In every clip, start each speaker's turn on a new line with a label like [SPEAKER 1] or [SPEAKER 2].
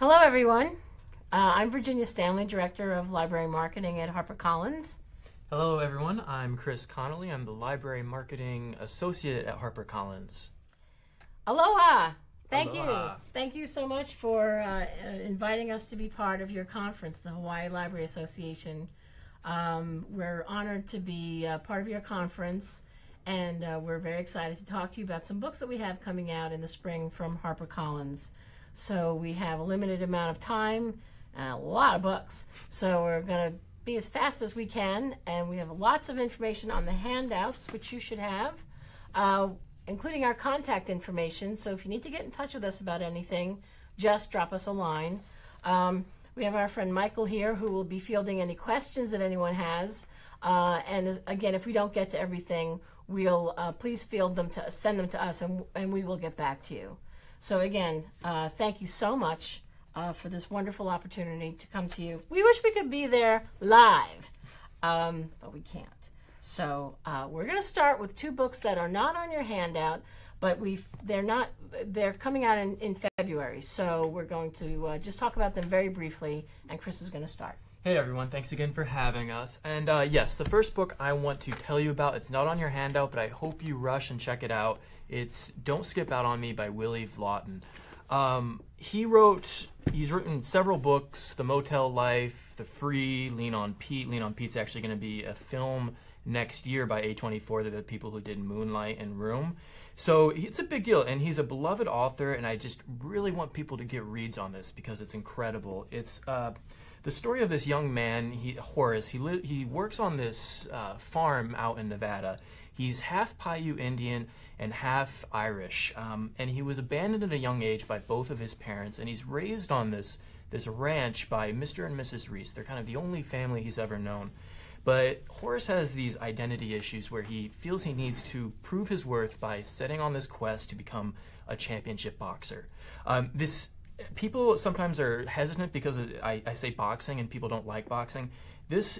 [SPEAKER 1] Hello, everyone. I'm Virginia Stanley, Director of Library Marketing at HarperCollins.
[SPEAKER 2] Hello, everyone. I'm Chris Connolly. I'm the Library Marketing Associate at HarperCollins.
[SPEAKER 1] Aloha. Thank
[SPEAKER 2] Aloha.
[SPEAKER 1] you. Thank you so much for inviting us to be part of your conference, the Hawaii Library Association. We're honored to be part of your conference, and we're very excited to talk to you about some books that we have coming out in the spring from HarperCollins. So we have a limited amount of time, a lot of books, so we're going to be as fast as we can, and we have lots of information on the handouts, which you should have, including our contact information. So if you need to get in touch with us about anything, just drop us a line. We have our friend Michael here who will be fielding any questions that anyone has. And again, if we don't get to everything, we'll please field them to send them to us, and we will get back to you. So again, thank you so much for this wonderful opportunity to come to you. We wish we could be there live, but we can't. So we're going to start with two books that are not on your handout, but they're coming out in February. So we're going to just talk about them very briefly, and Chris is going to start.
[SPEAKER 2] Hey, everyone. Thanks again for having us. And yes, the first book I want to tell you about, it's not on your handout, but I hope you rush and check it out. It's Don't Skip Out on Me by Willie Vlotton. He's written several books, The Motel Life, The Free, Lean on Pete. Lean on Pete's actually going to be a film next year by A24. They're the people who did Moonlight and Room. So it's a big deal, and he's a beloved author, and I just really want people to get reads on this because it's incredible. It's the story of this young man, Horace. He works on this farm out in Nevada. He's half Paiute Indian and half Irish, and he was abandoned at a young age by both of his parents, and he's raised on this ranch by Mr. and Mrs. Reese. They're kind of the only family he's ever known. But Horace has these identity issues where he feels he needs to prove his worth by setting on this quest to become a championship boxer. People sometimes are hesitant because I say boxing and people don't like boxing. This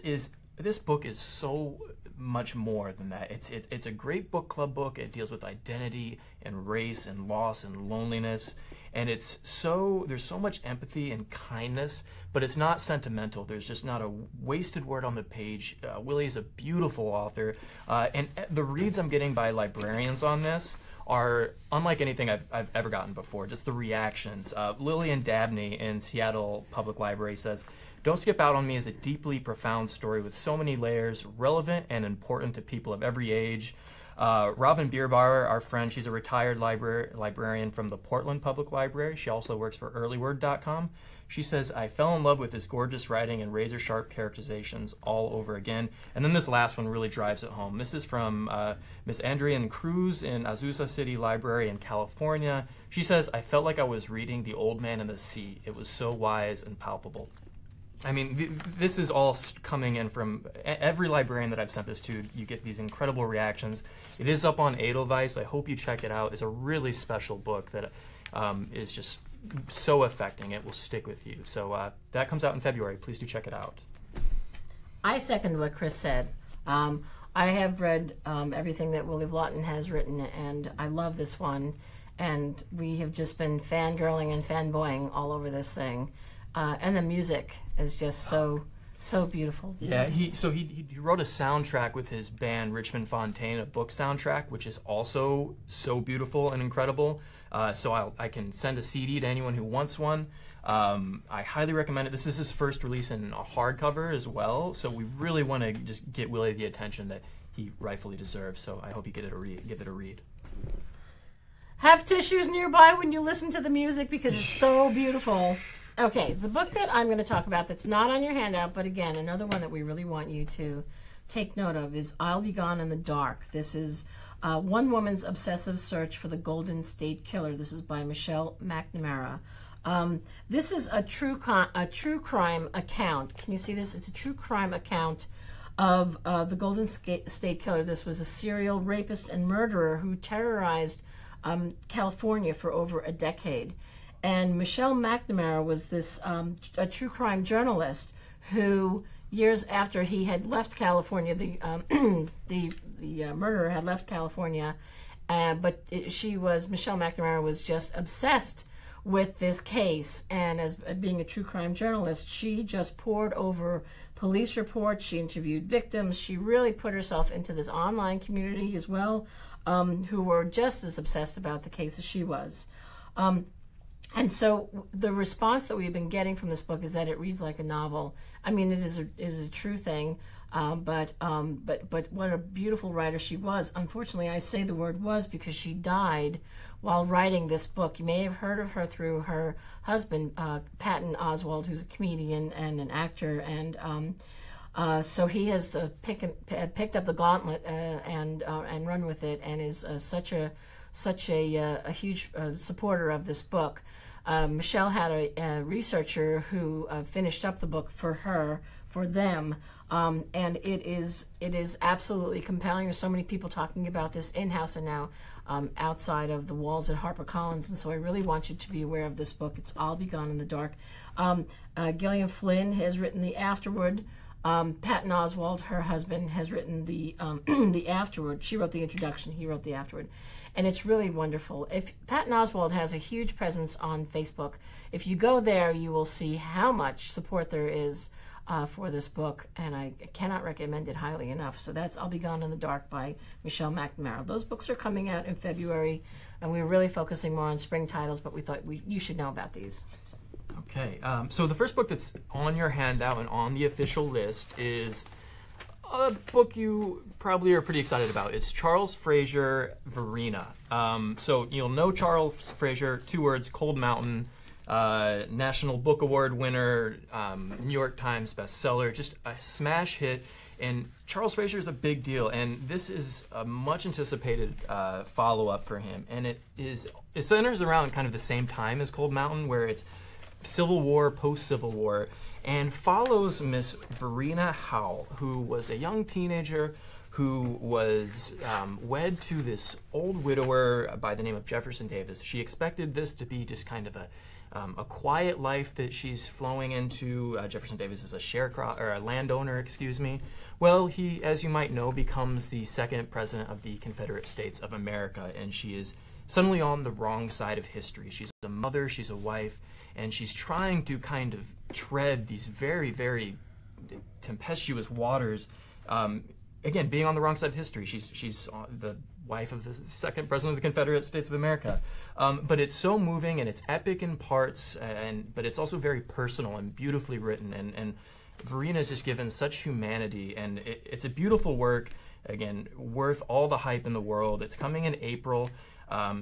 [SPEAKER 2] book is so much more than that. It's a great book club book. It deals with identity and race and loss and loneliness, and there's so much empathy and kindness, but it's not sentimental. There's just not a wasted word on the page. Willie is a beautiful author, and the reads I'm getting by librarians on this are unlike anything I've ever gotten before. Just the reactions. Lillian Dabney in Seattle Public Library says, "Don't Skip Out on Me is a deeply profound story with so many layers, relevant and important to people of every age." Robin Bierbauer, our friend, she's a retired librarian from the Portland Public Library. She also works for earlyword.com. She says, "I fell in love with his gorgeous writing and razor-sharp characterizations all over again." And then this last one really drives it home. This is from Miss Andrian Cruz in Azusa City Library in California. She says, "I felt like I was reading The Old Man and the Sea. It was so wise and palpable." I mean, this is all coming in from every librarian that I've sent this to. You get these incredible reactions. It is up on Edelweiss. I hope you check it out. It's a really special book that is just so affecting. It will stick with you. So that comes out in February. Please do check it out.
[SPEAKER 1] I second what Chris said. I have read everything that Willie Vlotton has written, and I love this one. And we have just been fangirling and fanboying all over this thing. And the music is just so beautiful.
[SPEAKER 2] Yeah, he wrote a soundtrack with his band Richmond Fontaine, a book soundtrack, which is also so beautiful and incredible. So I can send a CD to anyone who wants one. I highly recommend it. This is his first release in a hardcover as well, so we really want to just get Willie the attention that he rightfully deserves. So I hope you give it a read.
[SPEAKER 1] Have tissues nearby when you listen to the music because it's so beautiful. Okay, the book that I'm going to talk about that's not on your handout, but again, another one that we really want you to take note of is I'll Be Gone in the Dark. This is one woman's obsessive search for the Golden State Killer. This is by Michelle McNamara. This is a true crime account. Can you see this? It's a true crime account of the Golden State Killer. This was a serial rapist and murderer who terrorized California for over a decade. And Michelle McNamara was this a true crime journalist who, years after he had left California, the murderer had left California, but Michelle McNamara was just obsessed with this case. And as being a true crime journalist, she just poured over police reports. She interviewed victims. She really put herself into this online community as well, who were just as obsessed about the case as she was. And so the response that we've been getting from this book is that it reads like a novel. I mean, it is a true thing, but what a beautiful writer she was. Unfortunately, I say the word was because she died while writing this book. You may have heard of her through her husband, Patton Oswalt, who's a comedian and an actor, and so he has picked up the gauntlet and run with it, and is such a huge supporter of this book. Michelle had a researcher who finished up the book for them, and it is absolutely compelling. There's so many people talking about this in-house and now outside of the walls at HarperCollins, and so I really want you to be aware of this book. It's I'll Be Gone in the Dark. Gillian Flynn has written the afterword. Patton Oswalt, her husband, has written the the afterword. She wrote the introduction. He wrote the afterword. And it's really wonderful. If Patton Oswalt has a huge presence on Facebook, if you go there, you will see how much support there is for this book, and I cannot recommend it highly enough. So that's I'll Be Gone in the Dark by Michelle McNamara. Those books are coming out in February, and we're really focusing more on spring titles, but we thought you should know about these.
[SPEAKER 2] Okay, so the first book that's on your handout and on the official list is a book you probably are pretty excited about. It's Charles Frazier, Verena. So you'll know Charles Frazier, 2 words, Cold Mountain, National Book Award winner, New York Times bestseller, just a smash hit. And Charles Frazier is a big deal, and this is a much anticipated follow-up for him. And it centers around kind of the same time as Cold Mountain, where it's Civil War, post-Civil War, and follows Miss Verena Howell, who was a young teenager who was wed to this old widower by the name of Jefferson Davis. She expected this to be just kind of a quiet life that she's flowing into. Jefferson Davis is a landowner, excuse me. Well, he, as you might know, becomes the 2nd president of the Confederate States of America, and she is suddenly on the wrong side of history. She's a mother, she's a wife, and she's trying to kind of tread these very, very tempestuous waters. Again, being on the wrong side of history. She's the wife of the 2nd president of the Confederate States of America. But it's so moving, and it's epic in parts, but it's also very personal and beautifully written. And Verena is just given such humanity, and it's a beautiful work. Again, worth all the hype in the world. It's coming in April.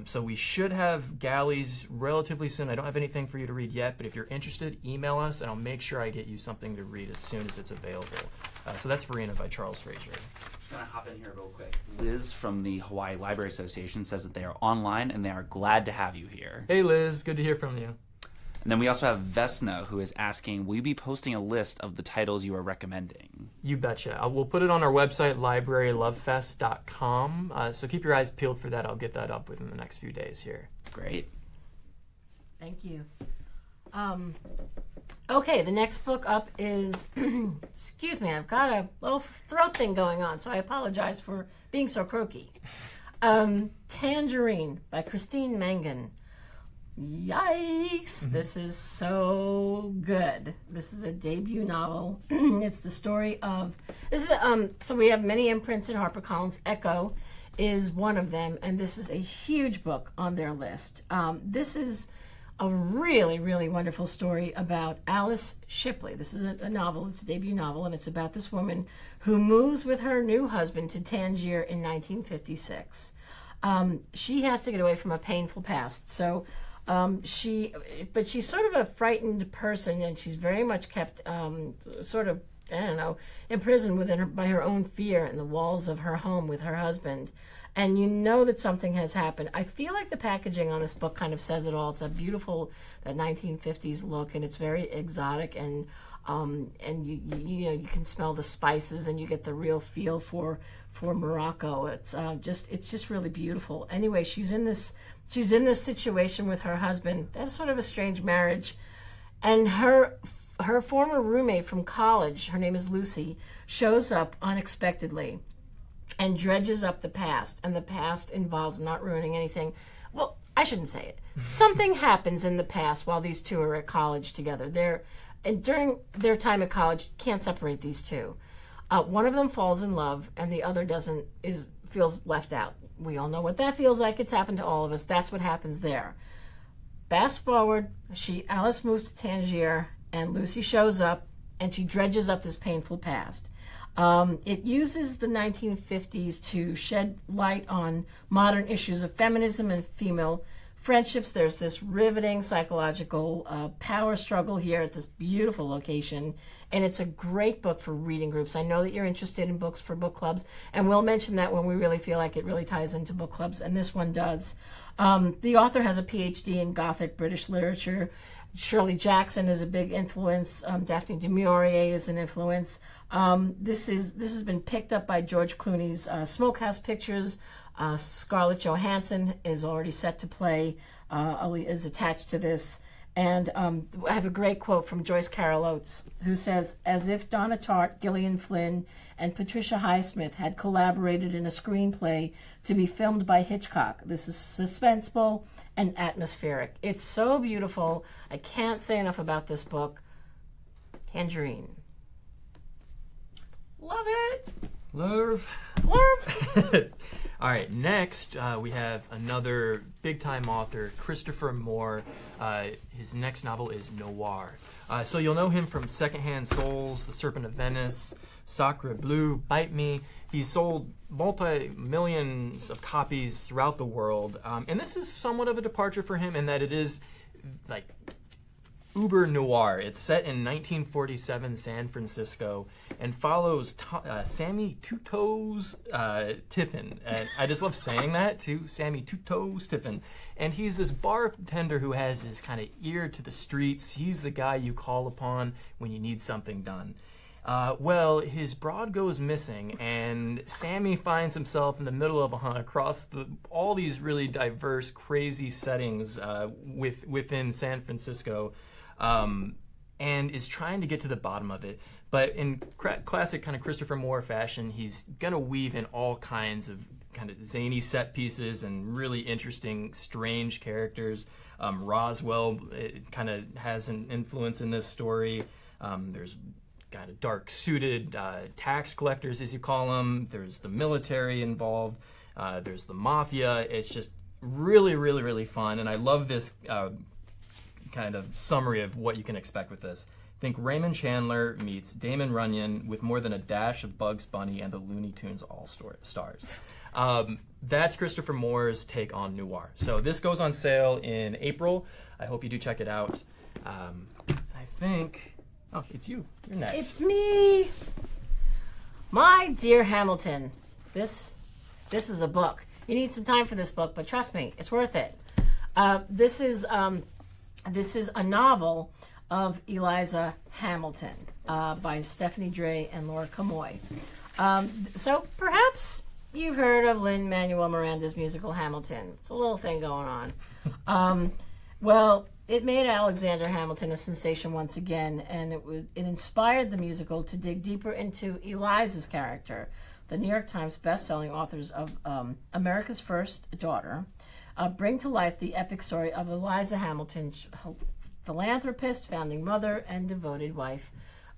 [SPEAKER 2] So we should have galleys relatively soon. I don't have anything for you to read yet, but if you're interested, email us, and I'll make sure I get you something to read as soon as it's available. So that's Verena by Charles Frazier.
[SPEAKER 3] I'm just going to hop in here real quick. Liz from the Hawaii Library Association says that they are online, and they are glad to have you here.
[SPEAKER 2] Hey, Liz. Good to hear from you.
[SPEAKER 3] And then we also have Vesna, who is asking, will you be posting a list of the titles you are recommending?
[SPEAKER 2] You betcha. We'll put it on our website, librarylovefest.com. So keep your eyes peeled for that. I'll get that up within the next few days here.
[SPEAKER 3] Great.
[SPEAKER 1] Thank you. Okay, the next book up is, excuse me, I've got a little throat thing going on, so I apologize for being so croaky. Tangerine by Christine Mangan. Yikes! This is so good. This is a debut novel. It's the story of so we have many imprints in HarperCollins. Echo is one of them, and this is a huge book on their list. This is a really, really wonderful story about Alice Shipley. This is a novel. It's a debut novel, and it's about this woman who moves with her new husband to Tangier in 1956. She has to get away from a painful past. So. But she's sort of a frightened person, and she's very much kept sort of, I don't know, imprisoned by her own fear in the walls of her home with her husband. And you know that something has happened. I feel like the packaging on this book kind of says it all. It's a beautiful, that 1950s look, and it's very exotic, and you know, you can smell the spices, and you get the real feel for Morocco. It's just really beautiful. Anyway, she's in this situation with her husband. That's sort of a strange marriage, and her former roommate from college, her name is Lucy, shows up unexpectedly and dredges up the past, and the past involves, I'm not ruining anything. Well, I shouldn't say it. Something happens in the past while these two are at college together. And during their time at college, can't separate these two. One of them falls in love, and the other doesn't. Feels left out. We all know what that feels like. It's happened to all of us. That's what happens there. Fast forward, Alice moves to Tangier, and Lucy shows up, and she dredges up this painful past. It uses the 1950s to shed light on modern issues of feminism and female friendships. There's this riveting psychological power struggle here at this beautiful location, and it's a great book for reading groups. I know that you're interested in books for book clubs, and we'll mention that when we really feel like it really ties into book clubs, and this one does. The author has a PhD in Gothic British literature. Shirley Jackson is a big influence. Daphne du Maurier is an influence. This has been picked up by George Clooney's Smokehouse Pictures. Scarlett Johansson is already set to play, is attached to this. And I have a great quote from Joyce Carol Oates, who says, "As if Donna Tartt, Gillian Flynn, and Patricia Highsmith had collaborated in a screenplay to be filmed by Hitchcock. This is suspenseful and atmospheric." It's so beautiful. I can't say enough about this book. Tangerine. Love it.
[SPEAKER 2] Love. All right, next we have another big-time author, Christopher Moore. His next novel is Noir. So you'll know him from Secondhand Souls, The Serpent of Venice, Sacre Bleu, Bite Me. He's sold multi-millions of copies throughout the world. And this is somewhat of a departure for him in that it is like uber noir. It's set in 1947 San Francisco and follows Sammy Two Toes Tiffin. And I just love saying that too, Sammy Two Toes Tiffin. And he's this bartender who has this kind of ear to the streets. He's the guy you call upon when you need something done. Well, his broad goes missing, and Sammy finds himself in the middle of a hunt across all these really diverse, crazy settings within San Francisco. And is trying to get to the bottom of it. But in classic kind of Christopher Moore fashion, he's going to weave in all kinds of kind of zany set pieces and really interesting, strange characters. Roswell kind of has an influence in this story. There's kind of dark-suited tax collectors, as you call them. There's the military involved. There's the mafia. It's just really, really, really fun. And I love this kind of summary of what you can expect with this. Think Raymond Chandler meets Damon Runyon with more than a dash of Bugs Bunny and the Looney Tunes All-Stars. That's Christopher Moore's take on noir. So this goes on sale in April. I hope you do check it out. I think... Oh, it's you. You're next.
[SPEAKER 1] It's me. My dear Hamilton. This is a book. You need some time for this book, but trust me, it's worth it. This is a novel of Eliza Hamilton by Stephanie Dre and Laura Camoy. So perhaps you've heard of Lin-Manuel Miranda's musical Hamilton. It's a little thing going on. Well, it made Alexander Hamilton a sensation once again, and it inspired the musical to dig deeper into Eliza's character. The New York Times best-selling authors of America's First Daughter bring to life the epic story of Eliza Hamilton, philanthropist, founding mother, and devoted wife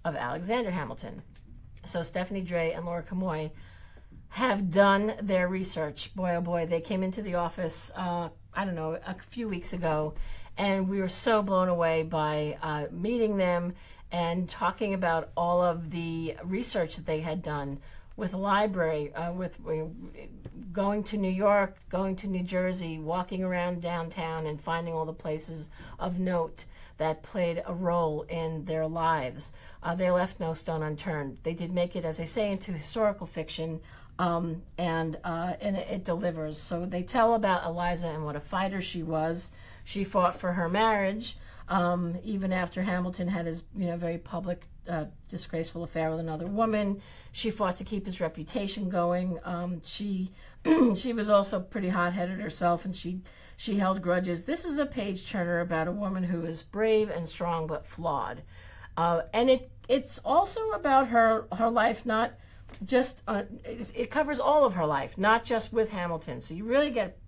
[SPEAKER 1] of Alexander Hamilton. So Stephanie Dre and Laura Camoy have done their research. Boy, oh boy, they came into the office, a few weeks ago, and we were so blown away by meeting them and talking about all of the research that they had done with the library, with going to New York, going to New Jersey, walking around downtown and finding all the places of note that played a role in their lives. They left no stone unturned. They did make it, as I say, into historical fiction, and it delivers. So they tell about Eliza and what a fighter she was. She fought for her marriage, even after Hamilton had his very public, disgraceful affair with another woman. She fought to keep his reputation going. She was also pretty hot-headed herself, and she held grudges. This is a page-turner about a woman who is brave and strong but flawed. And it's also about her life, not just... it covers all of her life, not just with Hamilton. So you really get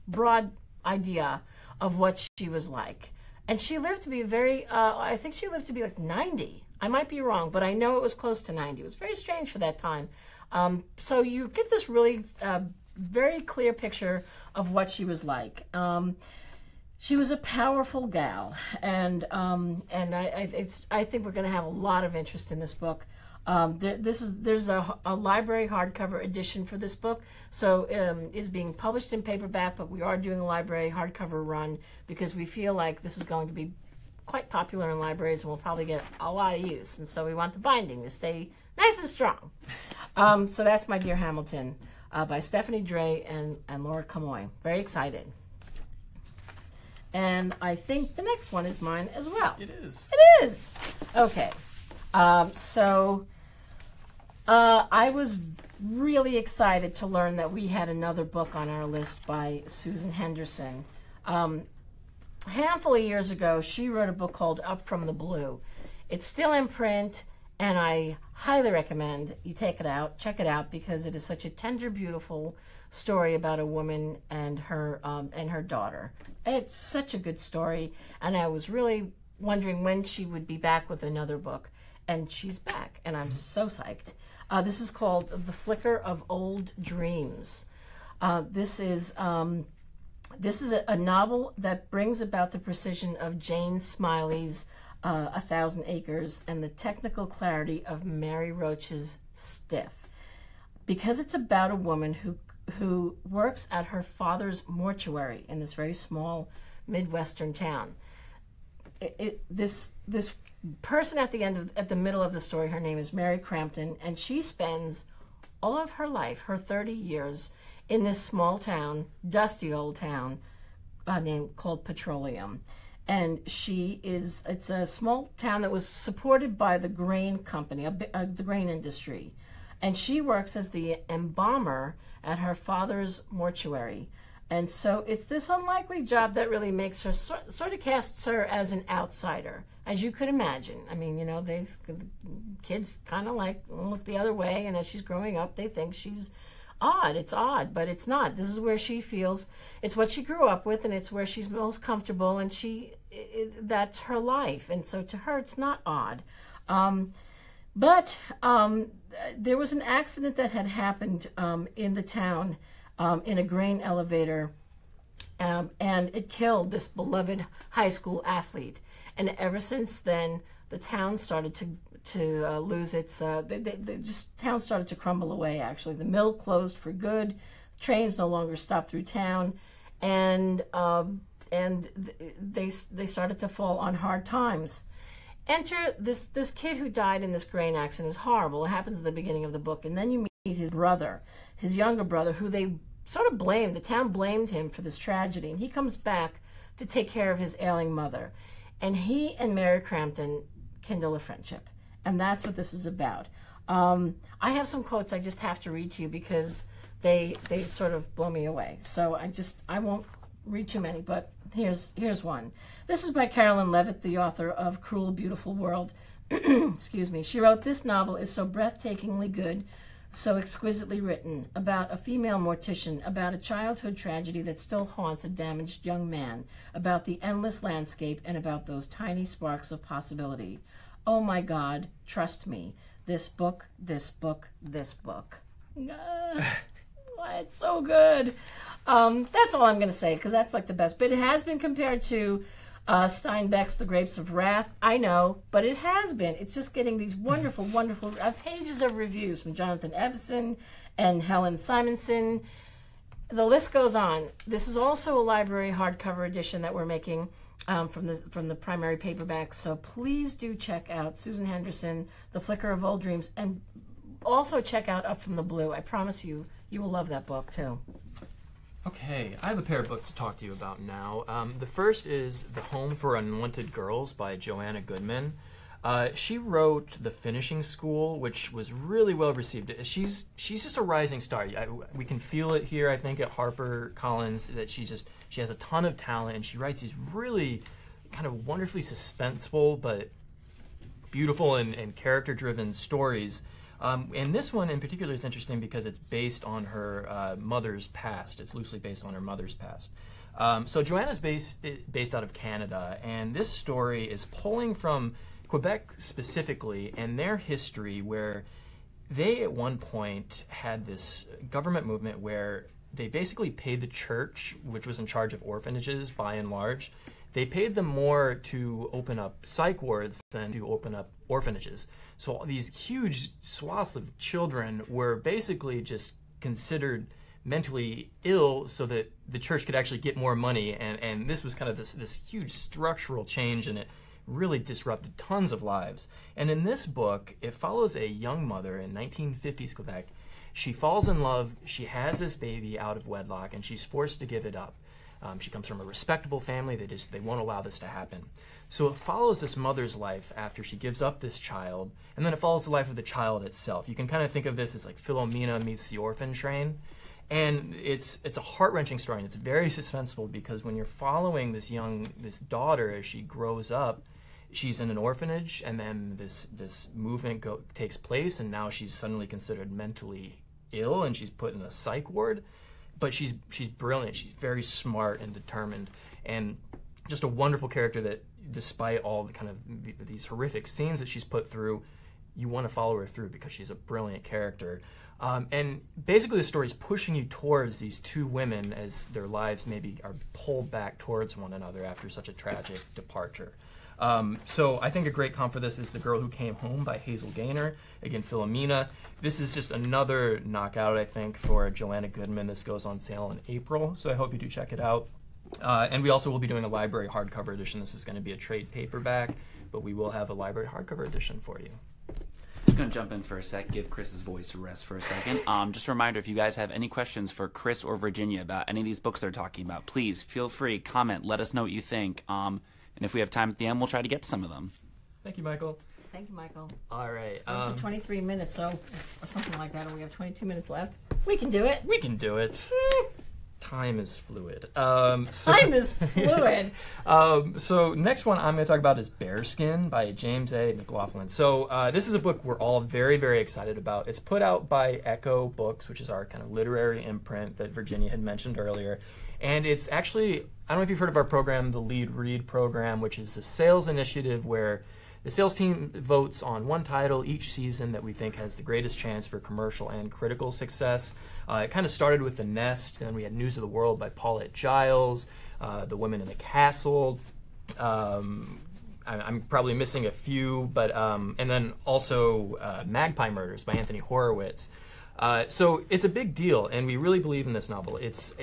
[SPEAKER 1] broad idea of what she was like. And she lived to be I think she lived to be like 90. I might be wrong, but I know it was close to 90. It was very strange for that time. So you get this really very clear picture of what she was like. She was a powerful gal, and I think we're going to have a lot of interest in this book. There's a library hardcover edition for this book, so it's being published in paperback, but we are doing a library hardcover run because we feel like this is going to be quite popular in libraries and we'll probably get a lot of use, and so we want the binding to stay nice and strong. So that's My Dear Hamilton by Stephanie Dre and Laura Kamoy. Very excited. And I think the next one is mine as well.
[SPEAKER 2] It is.
[SPEAKER 1] It is. Okay. I was really excited to learn that we had another book on our list by Susan Henderson. A handful of years ago, she wrote a book called Up from the Blue. It's still in print, and I highly recommend you check it out, because it is such a tender, beautiful story about a woman and her daughter. It's such a good story, and I was really wondering when she would be back with another book, and she's back, and I'm so psyched. This is called The Flicker of Old Dreams. This is a novel that brings about the precision of Jane Smiley's 1,000 Acres and the technical clarity of Mary Roach's Stiff. Because it's about a woman who works at her father's mortuary in this very small Midwestern town. This person at the middle of the story, her name is Mary Crampton, and she spends all of her life, her 30 years, in this small town, dusty old town, called Petroleum. And it's a small town that was supported by the grain company, the grain industry. And she works as the embalmer at her father's mortuary. And so it's this unlikely job that really makes her, sort of casts her as an outsider, as you could imagine. I mean, the kids kind of look the other way, and as she's growing up, they think she's odd. It's odd, but it's not. This is where she feels, it's what she grew up with, and it's where she's most comfortable, and that's her life. And so to her, it's not odd. But there was an accident that had happened in the town, in a grain elevator, and it killed this beloved high school athlete. And ever since then, the town started to lose its. Town started to crumble away. Actually, the mill closed for good. Trains no longer stopped through town, and they started to fall on hard times. Enter this kid who died in this grain accident. Is horrible. It happens at the beginning of the book, and then you meet his brother, his younger brother, who they sort of blamed. The town blamed him for this tragedy, and he comes back to take care of his ailing mother, and he and Mary Crampton kindle a friendship, and that's what this is about. I have some quotes I just have to read to you because they sort of blow me away. So I won't read too many, but here's one. This is by Carolyn Levitt, the author of Cruel, Beautiful World. Excuse me. She wrote, "This novel is so breathtakingly good, so exquisitely written, about a female mortician, about a childhood tragedy that still haunts a damaged young man, about the endless landscape, and about those tiny sparks of possibility. Oh my God, trust me. This book, this book, this book." It's so good. That's all I'm going to say, because that's like the best. But it has been compared to Steinbeck's The Grapes of Wrath. I know, but it has been. It's just getting these wonderful, wonderful pages of reviews from Jonathan Evison and Helen Simonson. The list goes on. This is also a library hardcover edition that we're making from the primary paperback. So please do check out Susan Henderson, The Flicker of Old Dreams, and also check out Up from the Blue. I promise you, you will love that book too.
[SPEAKER 2] Okay, I have a pair of books to talk to you about now. The first is The Home for Unwanted Girls by Joanna Goodman. She wrote The Finishing School, which was really well received. She's just a rising star. We can feel it here, I think, at HarperCollins, that she has a ton of talent, and she writes these really kind of wonderfully suspenseful but beautiful and character-driven stories. And this one in particular is interesting because it's based on her mother's past. It's loosely based on her mother's past. So Joanna's based out of Canada, and this story is pulling from Quebec specifically and their history, where they at one point had this government movement where they basically paid the church, which was in charge of orphanages by and large. They paid them more to open up psych wards than to open up orphanages. So these huge swaths of children were basically just considered mentally ill so that the church could actually get more money. And this was kind of this huge structural change, and it really disrupted tons of lives. And in this book, it follows a young mother in 1950s Quebec. She falls in love, she has this baby out of wedlock, and she's forced to give it up. She comes from a respectable family. They won't allow this to happen. So it follows this mother's life after she gives up this child, and then it follows the life of the child itself. You can kind of think of this as like Philomena meets the orphan train. And it's a heart-wrenching story, and it's very suspenseful because when you're following this daughter as she grows up, she's in an orphanage, and then this movement takes place, and now she's suddenly considered mentally ill, and she's put in a psych ward. But she's brilliant. She's very smart and determined, and just a wonderful character that, despite all the kind of these horrific scenes that she's put through, you want to follow her through because she's a brilliant character. And basically the story is pushing you towards these two women as their lives maybe are pulled back towards one another after such a tragic departure. So I think a great comp for this is The Girl Who Came Home by Hazel Gaynor. Again, Philomena. This is just another knockout, I think, for Joanna Goodman. This goes on sale in April, so I hope you do check it out. And we also will be doing a library hardcover edition. This is going to be a trade paperback, but we will have a library hardcover edition for you.
[SPEAKER 3] Just going to jump in for a sec, give Chris's voice a rest for a second. Just a reminder, if you guys have any questions for Chris or Virginia about any of these books they're talking about, please feel free, comment, let us know what you think. And if we have time at the end, we'll try to get to some of them.
[SPEAKER 2] Thank you, Michael.
[SPEAKER 1] Thank you, Michael.
[SPEAKER 2] All right.
[SPEAKER 1] We're up to 23 minutes, or something like that, and we have 22 minutes left. We can do it.
[SPEAKER 2] We can do it. Time is fluid.
[SPEAKER 1] Time is fluid.
[SPEAKER 2] So next one I'm going to talk about is Bearskin by James A. McLaughlin. So this is a book we're all very, very excited about. It's put out by Echo Books, which is our kind of literary imprint that Virginia had mentioned earlier. And it's actually, I don't know if you've heard of our program, the Lead Read program, which is a sales initiative where the sales team votes on one title each season that we think has the greatest chance for commercial and critical success. It kind of started with The Nest, and we had News of the World by Paulette Giles, The Women in the Castle. I'm probably missing a few, but and then also Magpie Murders by Anthony Horowitz. So it's a big deal, and we really believe in this novel. It's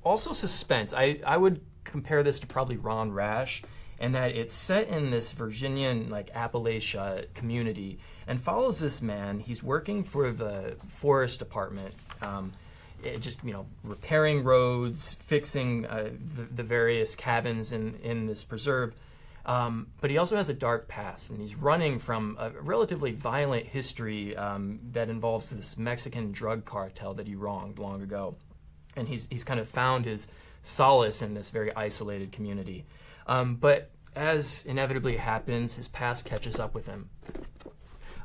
[SPEAKER 2] also suspense. I would compare this to probably Ron Rash, and that it's set in this Virginian, like, Appalachia community and follows this man. He's working for the forest department, repairing roads, fixing the various cabins in this preserve. But he also has a dark past, and he's running from a relatively violent history that involves this Mexican drug cartel that he wronged long ago. And he's kind of found his solace in this very isolated community. But as inevitably happens, his past catches up with him.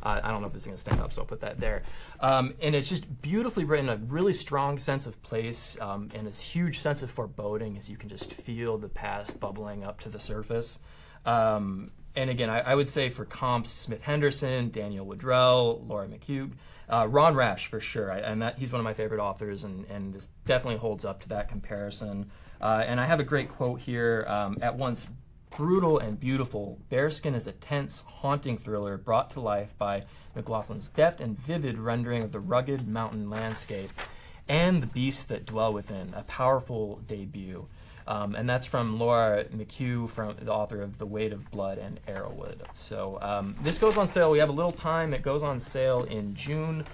[SPEAKER 2] I don't know if this is going to stand up, so I'll put that there. And it's just beautifully written, a really strong sense of place, and this huge sense of foreboding as you can just feel the past bubbling up to the surface. And again, I would say for comps, Smith Henderson, Daniel Woodrell, Laura McHugh, Ron Rash for sure. He's one of my favorite authors, and this definitely holds up to that comparison. And I have a great quote here. At once brutal and beautiful, Bearskin is a tense, haunting thriller brought to life by McLaughlin's deft and vivid rendering of the rugged mountain landscape and the beasts that dwell within, a powerful debut. And that's from Laura McHugh, from the author of The Weight of Blood and Arrowwood. So this goes on sale. We have a little time. It goes on sale in June.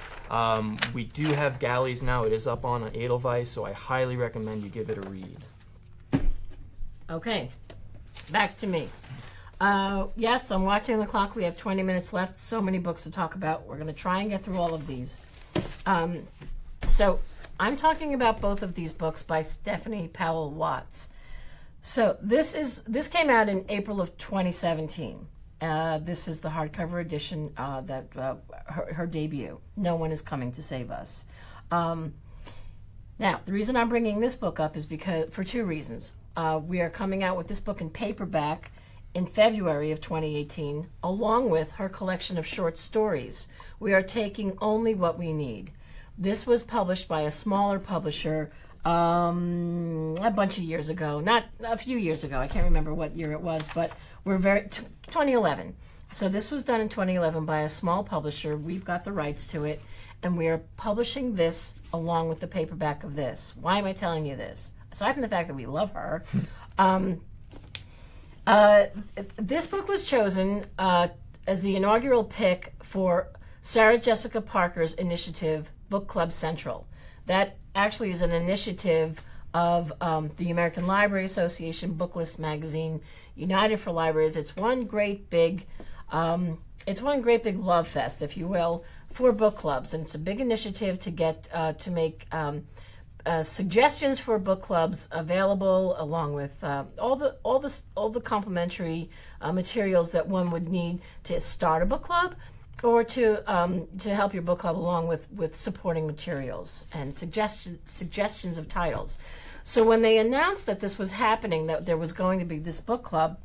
[SPEAKER 2] We do have galleys now. It is up on Edelweiss, so I highly recommend you give it a read.
[SPEAKER 1] Okay, back to me. Yes, I'm watching the clock. We have 20 minutes left. So many books to talk about. We're going to try and get through all of these. So I'm talking about both of these books by Stephanie Powell Watts. So this came out in April of 2017. This is the hardcover edition that her debut. No One Is Coming to Save Us. Now, the reason I'm bringing this book up is for two reasons. We are coming out with this book in paperback in February of 2018, along with her collection of short stories. We are taking only what we need. This was published by a smaller publisher a bunch of years ago, not a few years ago. I can't remember what year it was, but 2011. So this was done in 2011 by a small publisher. We've got the rights to it, and we are publishing this along with the paperback of this. Why am I telling you this? Aside from the fact that we love her, this book was chosen as the inaugural pick for Sarah Jessica Parker's initiative, Book Club Central. That actually is an initiative of the American Library Association, Booklist Magazine, United for Libraries. It's one great big love fest, if you will, for book clubs, and it's a big initiative to get to make suggestions for book clubs available, along with all the complimentary materials that one would need to start a book club, or to help your book club along with supporting materials and suggestions of titles. So when they announced that this was happening, that there was going to be this book club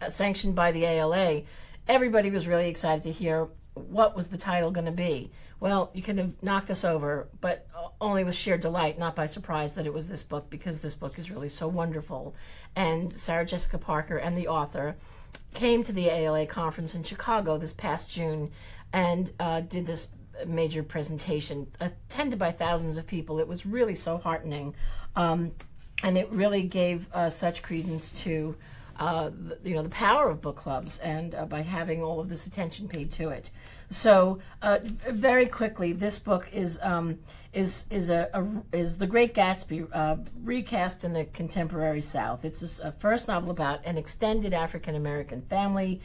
[SPEAKER 1] sanctioned by the ALA, everybody was really excited to hear what was the title going to be. Well, you could have knocked us over, but only with sheer delight, not by surprise, that it was this book, because this book is really so wonderful. And Sarah Jessica Parker and the author came to the ALA conference in Chicago this past June and did this major presentation, attended by thousands of people. It was really so heartening, and it really gave such credence to the power of book clubs, and by having all of this attention paid to it. So very quickly, this book is The Great Gatsby recast in the contemporary South. It's a first novel about an extended African American family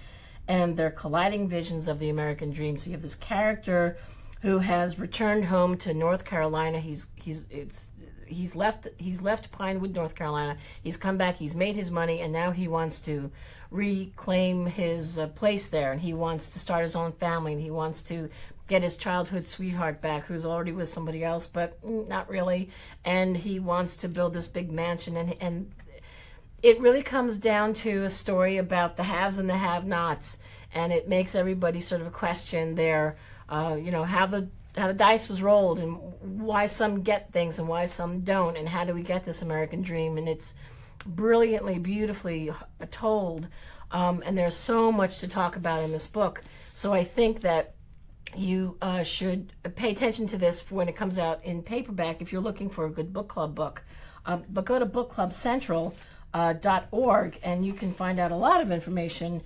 [SPEAKER 1] and their colliding visions of the American dream. So you have this character who has returned home to North Carolina. He's left Pinewood, North Carolina. He's come back, he's made his money, and now he wants to reclaim his place there, and he wants to start his own family, and he wants to get his childhood sweetheart back, who's already with somebody else, but not really, and he wants to build this big mansion, and it really comes down to a story about the haves and the have-nots, and it makes everybody sort of question their, how the dice was rolled, and why some get things and why some don't, and how do we get this American dream. And it's brilliantly, beautifully told, and there's so much to talk about in this book. So I think that you should pay attention to this when it comes out in paperback if you're looking for a good book club book. But go to bookclubcentral.org, and you can find out a lot of information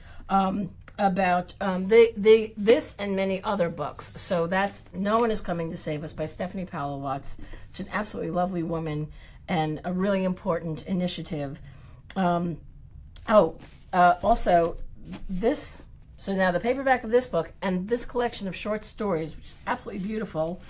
[SPEAKER 1] about this and many other books. So that's No One Is Coming to Save Us by Stephanie Powell Watts. It's an absolutely lovely woman and a really important initiative. Also, this, so now the paperback of this book and this collection of short stories, which is absolutely beautiful.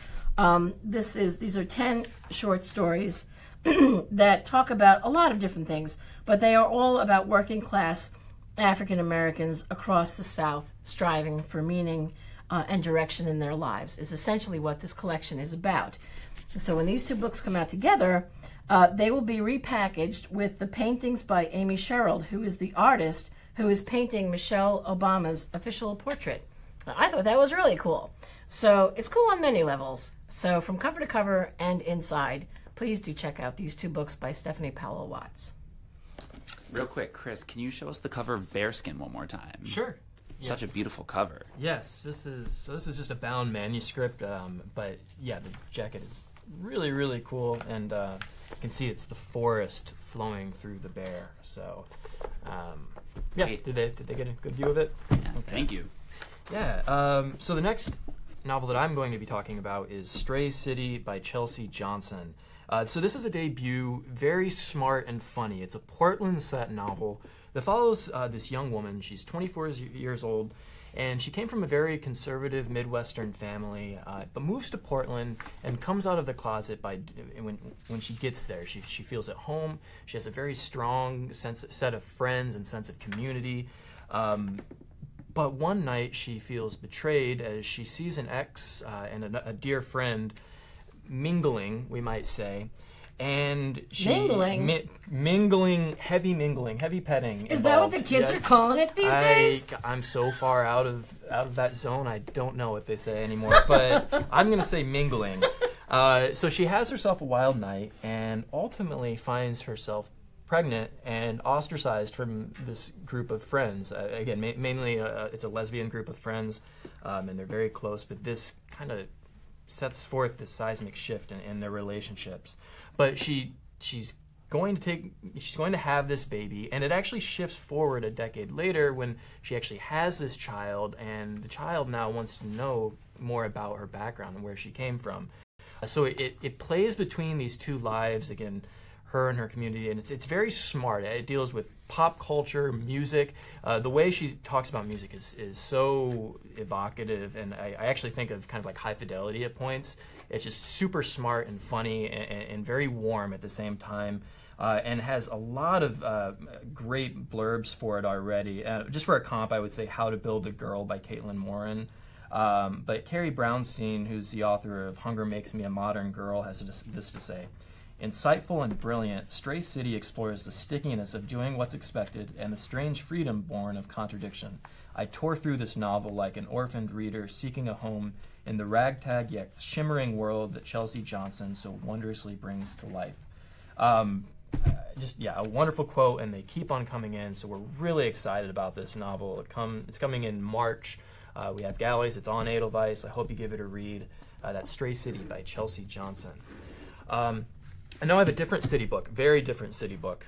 [SPEAKER 1] These are 10 short stories that talk about a lot of different things, but they are all about working class African Americans across the South striving for meaning and direction in their lives, is essentially what this collection is about. So when these two books come out together, they will be repackaged with the paintings by Amy Sherald, who is the artist who is painting Michelle Obama's official portrait. I thought that was really cool. So it's cool on many levels. So from cover to cover and inside, please do check out these two books by Stephanie Powell Watts.
[SPEAKER 3] Real quick, Chris, can you show us the cover of Bearskin one more time?
[SPEAKER 2] Sure.
[SPEAKER 3] Such a beautiful cover.
[SPEAKER 2] Yes, this is just a bound manuscript, but yeah, the jacket is really, really cool, and you can see it's the forest flowing through the bear. So, yeah, did they get a good view of it?
[SPEAKER 3] Yeah, okay. Thank you.
[SPEAKER 2] Yeah. So the next novel that I'm going to be talking about is Stray City by Chelsea Johnson. So this is a debut, very smart and funny. It's a Portland set novel that follows this young woman. She's 24 years old, and she came from a very conservative Midwestern family, but moves to Portland and comes out of the closet when she gets there. She feels at home. She has a very strong set of friends and sense of community. But one night she feels betrayed as she sees an ex and a dear friend mingling, we might say. And she mingling, heavy petting.
[SPEAKER 1] Is that what the kids are calling it these days?
[SPEAKER 2] I'm so far out of that zone. I don't know what they say anymore. But I'm gonna say mingling. So she has herself a wild night and ultimately finds herself pregnant and ostracized from this group of friends. Again, mainly it's a lesbian group of friends, and they're very close. But this kind of sets forth this seismic shift in their relationships. But she's going to have this baby, and it actually shifts forward a decade later when she actually has this child, and the child now wants to know more about her background and where she came from. So it plays between these two lives, again, her and her community, and it's very smart. It deals with pop culture, music. The way she talks about music is so evocative, and I actually think of kind of like High Fidelity at points. It's just super smart and funny and very warm at the same time, and has a lot of great blurbs for it already. Just for a comp, I would say How to Build a Girl by Caitlin Morin. But Carrie Brownstein, who's the author of Hunger Makes Me a Modern Girl, has this to say. Insightful and brilliant, Stray City explores the stickiness of doing what's expected and the strange freedom born of contradiction. I tore through this novel like an orphaned reader seeking a home in the ragtag yet shimmering world that Chelsea Johnson so wondrously brings to life. A wonderful quote, and they keep on coming in, so we're really excited about this novel. It's coming in March. We have galleys. It's on Edelweiss. I hope you give it a read. That's Stray City by Chelsea Johnson. And now I have a different city book, very different city book.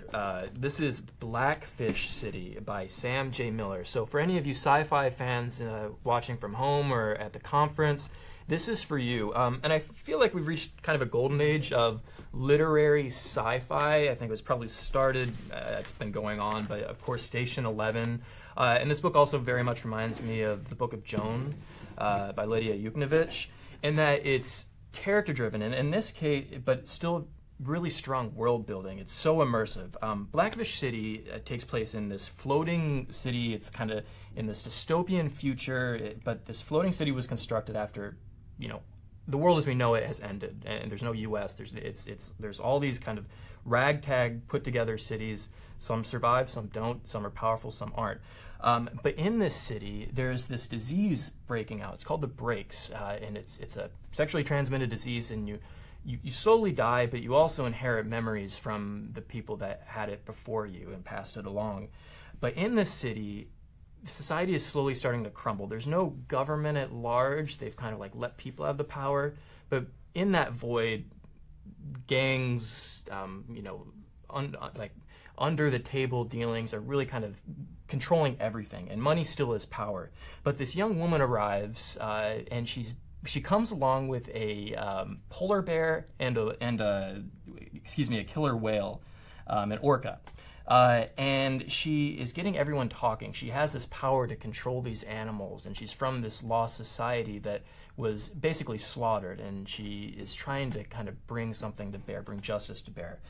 [SPEAKER 2] This is Blackfish City by Sam J. Miller. So for any of you sci-fi fans watching from home or at the conference, this is for you. And I feel like we've reached kind of a golden age of literary sci-fi. I think it was probably started, it's been going on, but of course Station 11. And this book also very much reminds me of the Book of Joan by Lydia Yuknavitch, in that it's character-driven, and in this case, but still really strong world building. It's so immersive. Blackfish City takes place in this floating city. It's kind of in this dystopian future, but this floating city was constructed after, the world as we know it has ended, and there's no U.S. There's all these kind of ragtag put together cities. Some survive, some don't. Some are powerful, some aren't. But in this city, there's this disease breaking out. It's called the Breaks, and it's a sexually transmitted disease, and you slowly die, but you also inherit memories from the people that had it before you and passed it along. But in this city, society is slowly starting to crumble. There's no government at large. They've kind of like let people have the power. But in that void, gangs, under the table dealings are really kind of controlling everything, and money still is power. But this young woman arrives, and she comes along with a polar bear and a killer whale, an orca. And she is getting everyone talking. She has this power to control these animals, and she's from this lost society that was basically slaughtered, and she is trying to kind of bring something to bear, bring justice to bear.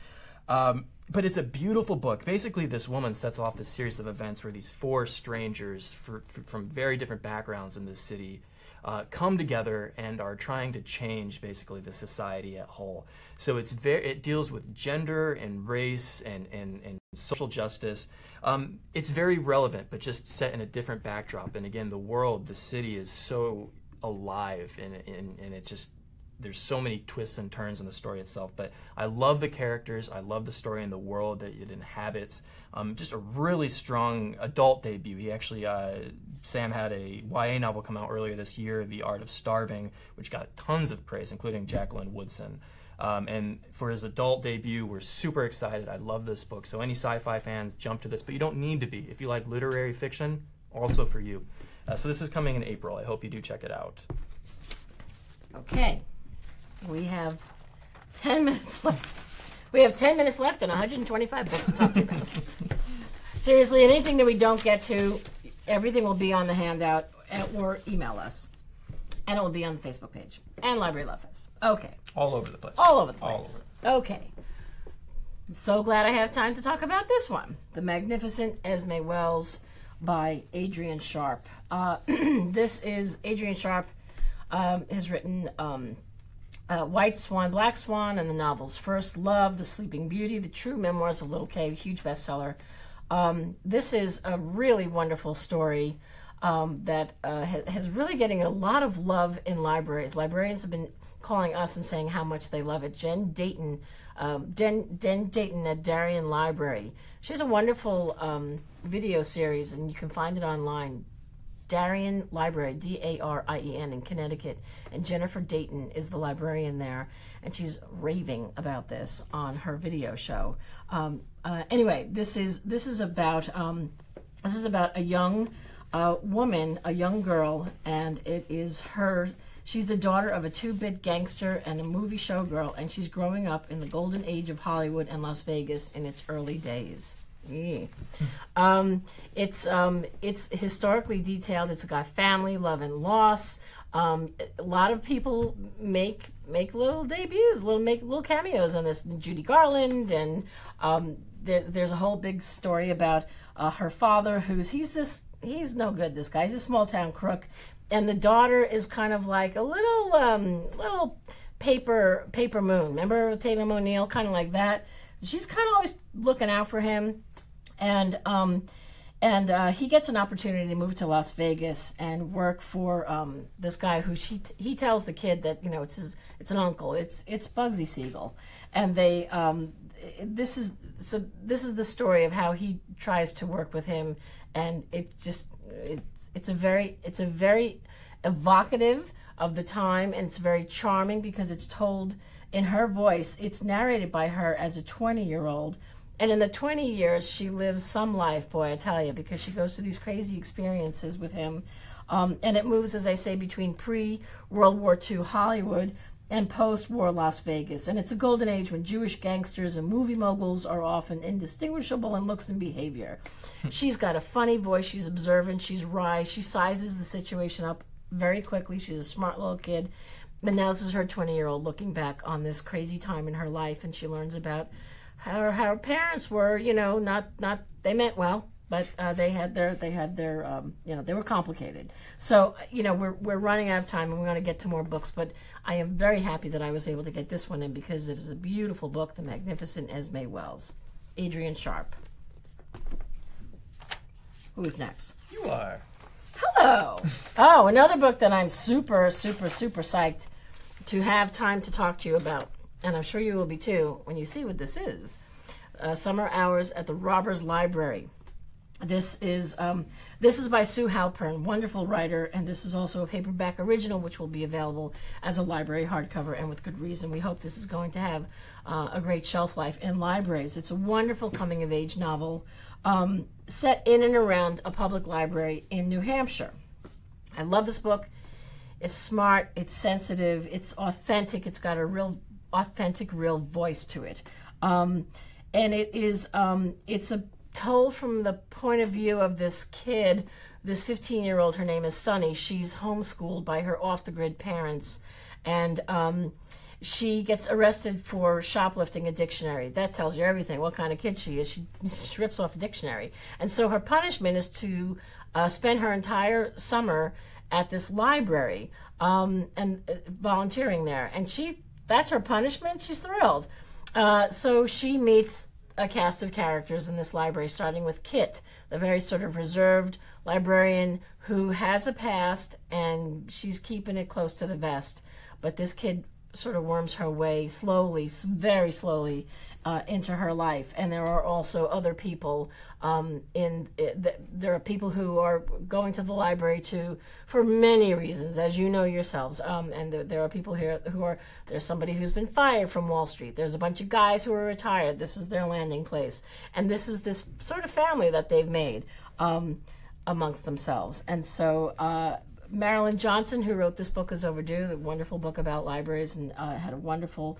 [SPEAKER 2] But it's a beautiful book. Basically, this woman sets off this series of events where these four strangers from very different backgrounds in this city come together and are trying to change basically the society at whole. So it deals with gender and race and social justice. It's very relevant, but just set in a different backdrop. And again, the city is so alive, and it's just, there's so many twists and turns in the story itself. But I love the characters, I love the story and the world that it inhabits. Just a really strong adult debut. He actually, Sam had a YA novel come out earlier this year, The Art of Starving, which got tons of praise, including Jacqueline Woodson. And for his adult debut, we're super excited. I love this book. So any sci-fi fans, jump to this, but you don't need to be. If you like literary fiction, also for you. So this is coming in April. I hope you do check it out.
[SPEAKER 1] Okay. We have 10 minutes left. We have 10 minutes left and 125 books to talk to you about. Seriously, anything that we don't get to, everything will be on the handout or email us. And it will be on the Facebook page and Library Love Fest. Okay.
[SPEAKER 2] All over the place.
[SPEAKER 1] All over the place. Okay. So glad I have time to talk about this one. The magnificent Esme Wells by Adrian Sharp. This is Adrian Sharp has written White Swan, Black Swan, and the novels First Love, The Sleeping Beauty, The True Memoirs of Little Kay, huge bestseller. This is a really wonderful story that has really getting a lot of love in libraries. Librarians have been calling us and saying how much they love it. Jen Dayton at Darien Library. She has a wonderful video series, and you can find it online. Darien Library, Darien in Connecticut, and Jennifer Dayton is the librarian there, and she's raving about this on her video show. Anyway, this is about a young woman, a young girl, and it is her. She's the daughter of a two-bit gangster and a movie showgirl, and she's growing up in the golden age of Hollywood and Las Vegas in its early days. Yeah. It's historically detailed. It's got family, love, and loss. A lot of people make little debuts, make little cameos on this. Judy Garland, and there's a whole big story about her father, he's no good. This guy, he's a small town crook, and the daughter is kind of like a little paper moon. Remember Tatum O'Neal, kind of like that. She's kind of always looking out for him. And he gets an opportunity to move to Las Vegas and work for this guy who he tells the kid that it's an uncle, it's Bugsy Siegel, and this is the story of how he tries to work with him, and it's a very evocative of the time, and it's very charming because it's told in her voice. It's narrated by her as a 20-year-old. And in the 20 years, she lives some life, boy, I tell you, because she goes through these crazy experiences with him. And it moves, as I say, between pre-World War II Hollywood and post-war Las Vegas. And it's a golden age when Jewish gangsters and movie moguls are often indistinguishable in looks and behavior. She's got a funny voice. She's observant. She's wry. She sizes the situation up very quickly. She's a smart little kid. But now this is her 20-year-old looking back on this crazy time in her life, and she learns about how her parents were, not they meant well, but they were complicated. So we're running out of time, and we're going to get to more books, but I am very happy that I was able to get this one in because it is a beautiful book, The Magnificent Esme Wells, Adrian Sharp. Who's next?
[SPEAKER 2] You are.
[SPEAKER 1] Hello. Oh, another book that I'm super, super, super psyched to have time to talk to you about. And I'm sure you will be too when you see what this is. Summer Hours at the Robbers Library. This is by Sue Halpern, wonderful writer, and this is also a paperback original, which will be available as a library hardcover, and with good reason. We hope this is going to have a great shelf life in libraries. It's a wonderful coming-of-age novel set in and around a public library in New Hampshire. I love this book. It's smart, it's sensitive, it's authentic, it's got a real authentic, real voice to it. And it is, it's told from the point of view of this kid, this 15-year-old, her name is Sunny. She's homeschooled by her off-the-grid parents, and she gets arrested for shoplifting a dictionary. That tells you everything, what kind of kid she is. She rips off a dictionary. And so her punishment is to spend her entire summer at this library and volunteering there. And that's her punishment. She's thrilled. So she meets a cast of characters in this library, starting with Kit, the very sort of reserved librarian who has a past, and she's keeping it close to the vest. But this kid sort of worms her way slowly, very slowly, into her life. And there are also other people there are people who are going to the library for many reasons, as you know yourselves. And there are people here there's somebody who's been fired from Wall Street. There's a bunch of guys who are retired. This is their landing place. And this is this sort of family that they've made amongst themselves. And so Marilyn Johnson, who wrote this book, is overdue, the wonderful book about libraries, and had a wonderful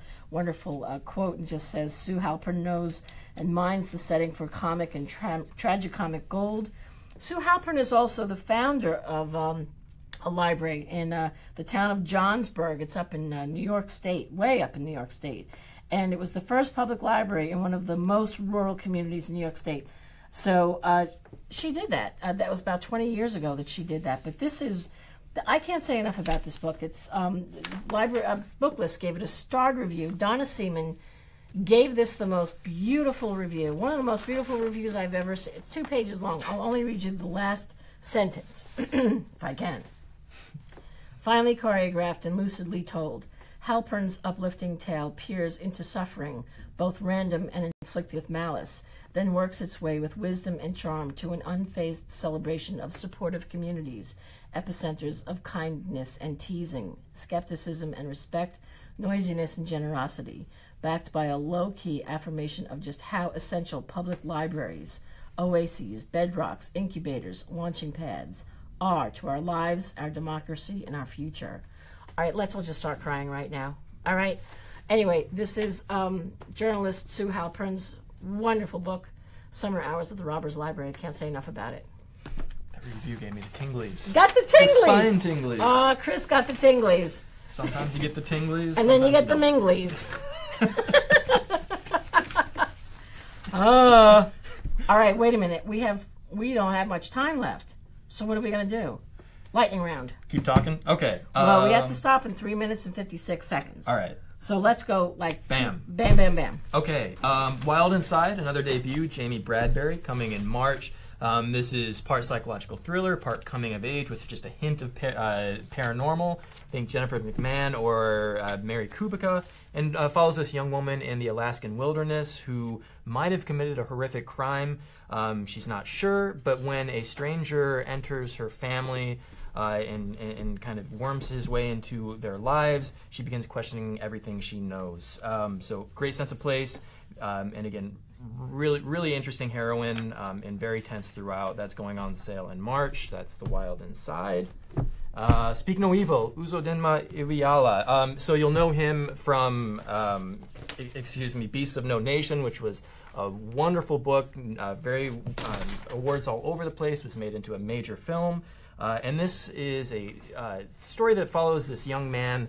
[SPEAKER 1] quote, and just says, Sue Halpern knows and mines the setting for comic and tragicomic gold. Sue Halpern is also the founder of a library in the town of Johnsburg. It's up in New York State, way up in New York State. And it was the first public library in one of the most rural communities in New York State. So she did that. That was about 20 years ago that she did that. But this is, I can't say enough about this book. It's library Book List gave it a starred review. Donna Seaman gave this the most beautiful review. One of the most beautiful reviews I've ever seen. It's 2 pages long. I'll only read you the last sentence, if I can. Finely choreographed and lucidly told, Halpern's uplifting tale peers into suffering, both random and inflicted with malice, then works its way with wisdom and charm to an unfazed celebration of supportive communities, epicenters of kindness and teasing, skepticism and respect, noisiness and generosity, backed by a low-key affirmation of just how essential public libraries, oases, bedrocks, incubators, launching pads are to our lives, our democracy, and our future. All right, let's all just start crying right now. All right? Anyway, this is journalist Sue Halpern's wonderful book, Summer Hours at the Robbers Library. I can't say enough about it.
[SPEAKER 2] That review gave me the tinglies.
[SPEAKER 1] Got the tinglies!
[SPEAKER 2] The spine tinglies.
[SPEAKER 1] Oh, Chris got the tinglies.
[SPEAKER 2] Sometimes you get the tinglies.
[SPEAKER 1] And then you get the minglies. Oh. All right, wait a minute. We don't have much time left. So what are we going to do? Lightning round.
[SPEAKER 2] Keep talking? Okay.
[SPEAKER 1] Well, we have to stop in 3 minutes and 56 seconds.
[SPEAKER 2] All right.
[SPEAKER 1] So let's go like
[SPEAKER 2] bam.
[SPEAKER 1] Bam, bam, bam.
[SPEAKER 2] Okay. Wild Inside, another debut, Jamie Bradbury, coming in March. This is part psychological thriller, part coming of age with just a hint of paranormal. Think Jennifer McMahon or Mary Kubica, and follows this young woman in the Alaskan wilderness who might have committed a horrific crime. She's not sure, but when a stranger enters her family and kind of worms his way into their lives, she begins questioning everything she knows. So great sense of place, and again, really interesting heroine, and very tense throughout. That's going on sale in March. That's The Wild Inside. Speak No Evil, Uzodinma Iwiala. So you'll know him from, Beasts of No Nation, which was a wonderful book, very awards all over the place, was made into a major film. And this is a story that follows this young man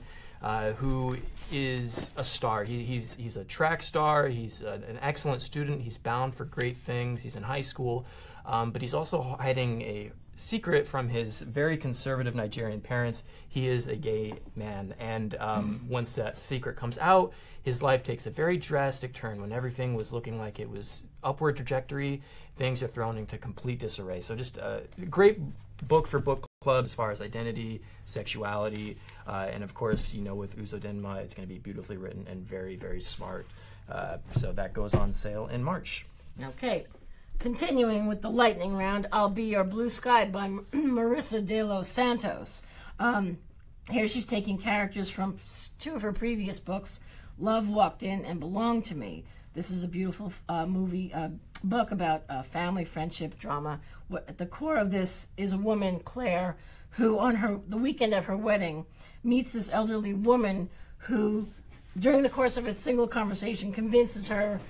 [SPEAKER 2] who is a star. He's a track star. He's an excellent student. He's bound for great things. He's in high school, but he's also hiding a secret from his very conservative Nigerian parents. He is a gay man, and once that secret comes out, his life takes a very drastic turn. When everything was looking like it was upward trajectory, things are thrown into complete disarray. So just a great book for book clubs as far as identity, sexuality, and of course, with Uzodinma, it's going to be beautifully written and very, very smart. So that goes on sale in March.
[SPEAKER 1] Okay. Continuing with the lightning round, I'll Be Your Blue Sky by Marissa de los Santos. Here she's taking characters from 2 of her previous books, Love Walked In and Belong to Me. This is a beautiful book about family, friendship, drama. At the core of this is a woman, Claire, who on the weekend of her wedding meets this elderly woman who, during the course of a single conversation, convinces her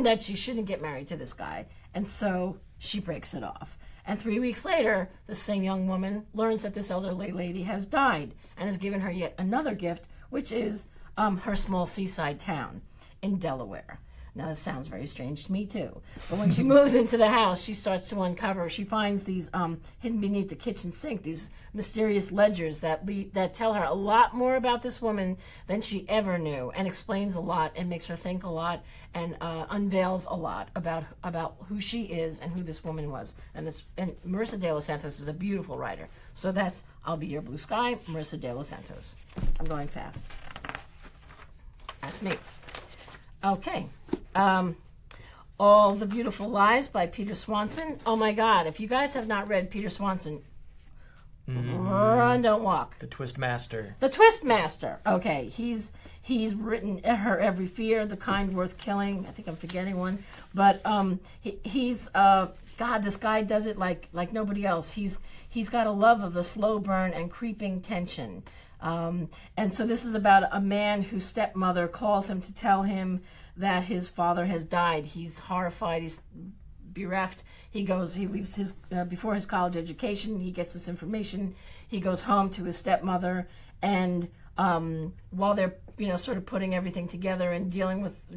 [SPEAKER 1] that she shouldn't get married to this guy. And so she breaks it off. And 3 weeks later, the same young woman learns that this elderly lady has died and has given her yet another gift, which is her small seaside town in Delaware. Now, this sounds very strange to me, too. But when she moves into the house, she starts to uncover. She finds these hidden beneath the kitchen sink, these mysterious ledgers that tell her a lot more about this woman than she ever knew, and explains a lot and makes her think a lot and unveils a lot about who she is and who this woman was. And Marissa de los Santos is a beautiful writer. So that's I'll Be Your Blue Sky, Marissa de los Santos. I'm going fast. That's me. Okay. All the Beautiful Lies by Peter Swanson. Oh my God, if you guys have not read Peter Swanson, run, don't walk.
[SPEAKER 2] The Twist Master.
[SPEAKER 1] The Twist Master. Okay, he's written Her Every Fear, The Kind Worth Killing. I think I'm forgetting one. But he's God, this guy does it like nobody else. He's got a love of the slow burn and creeping tension. And so this is about a man whose stepmother calls him to tell him that his father has died. He's horrified. He's bereft. He leaves his before his college education. He gets this information. He goes home to his stepmother, and while they're sort of putting everything together and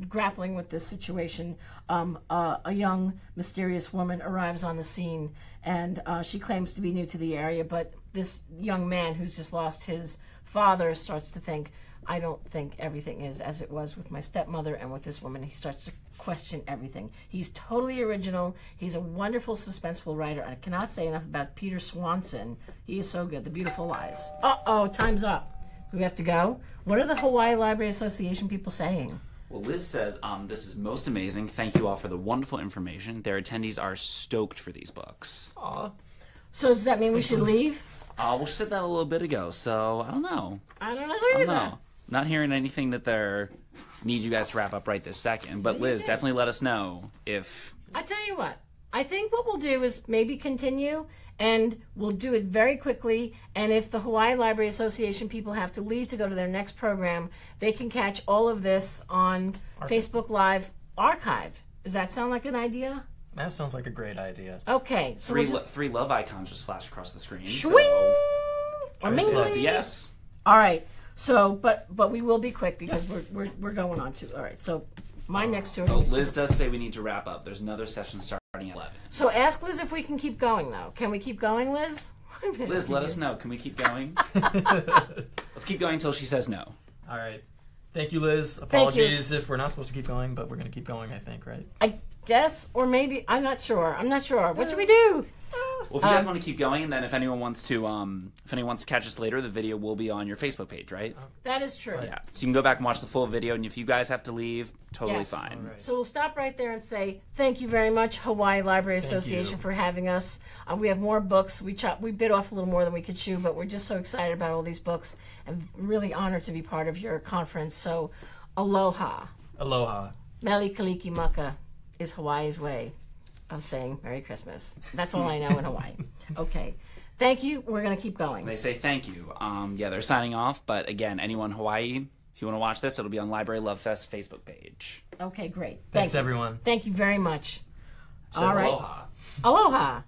[SPEAKER 1] grappling with this situation, a young, mysterious woman arrives on the scene, and she claims to be new to the area, but this young man who's just lost his father starts to think, I don't think everything is as it was with my stepmother and with this woman. He starts to question everything. He's totally original. He's a wonderful, suspenseful writer. I cannot say enough about Peter Swanson. He is so good. The Beautiful Lies. Uh-oh, time's up. Do we have to go? What are the Hawaii Library Association people saying?
[SPEAKER 3] Well, Liz says, this is most amazing. Thank you all for the wonderful information. Their attendees are stoked for these books.
[SPEAKER 2] Aw.
[SPEAKER 1] So does that mean we should leave?
[SPEAKER 3] We said that a little bit ago, so I don't know.
[SPEAKER 1] I don't know
[SPEAKER 3] I
[SPEAKER 1] either.
[SPEAKER 3] don't know. Not hearing anything that they need you guys to wrap up right this second. But Liz, definitely let us know if...
[SPEAKER 1] I tell you what. I think what we'll do is maybe continue, and we'll do it very quickly. And if the Hawaii Library Association people have to leave to go to their next program, they can catch all of this on Facebook Live archive. Does that sound like an idea?
[SPEAKER 2] That sounds like a great idea.
[SPEAKER 1] Okay. So
[SPEAKER 3] three love icons just flash across the screen.
[SPEAKER 1] Swing!
[SPEAKER 3] So
[SPEAKER 1] Or mingling.
[SPEAKER 3] that's a yes.
[SPEAKER 1] All right. So, but we will be quick because we're going on to. All right. So, my next two.
[SPEAKER 3] Liz does say we need to wrap up. There's another session starting at 11.
[SPEAKER 1] So ask Liz if we can keep going, though. Can we keep going, Liz?
[SPEAKER 3] Liz, let us know. Can we keep going? Let's keep going until she says no.
[SPEAKER 2] All right. Thank you, Liz. Apologies if we're not supposed to keep going, but we're going to keep going, I think, right?
[SPEAKER 1] I guess, or maybe I'm not sure. What should we do?
[SPEAKER 3] Well, if you guys want to keep going, and then if anyone wants to catch us later, the video will be on your Facebook page, right?
[SPEAKER 1] That is true.
[SPEAKER 3] Yeah. So you can go back and watch the full video, and if you guys have to leave, totally
[SPEAKER 1] Yes.
[SPEAKER 3] fine.
[SPEAKER 2] All right.
[SPEAKER 1] So we'll stop right there and say thank you very much, Hawaii Library Association,
[SPEAKER 2] you.
[SPEAKER 1] for having us. We have more books. We bit off a little more than we could chew, but we're just so excited about all these books and really honored to be part of your conference. So, aloha.
[SPEAKER 2] Aloha.
[SPEAKER 1] Mele Kaliki Maka is Hawaii's way of saying Merry Christmas. That's all I know in Hawaii. Okay. Thank you. We're going to keep going.
[SPEAKER 3] And they say thank you. Yeah, they're signing off, but again, anyone in Hawaii, if you want to watch this, it'll be on Library Love Fest Facebook page.
[SPEAKER 1] Okay, great.
[SPEAKER 2] Thanks,
[SPEAKER 1] Thank you.
[SPEAKER 2] everyone.
[SPEAKER 1] Thank you very much.
[SPEAKER 3] Says
[SPEAKER 1] All right.
[SPEAKER 3] aloha.
[SPEAKER 1] Aloha.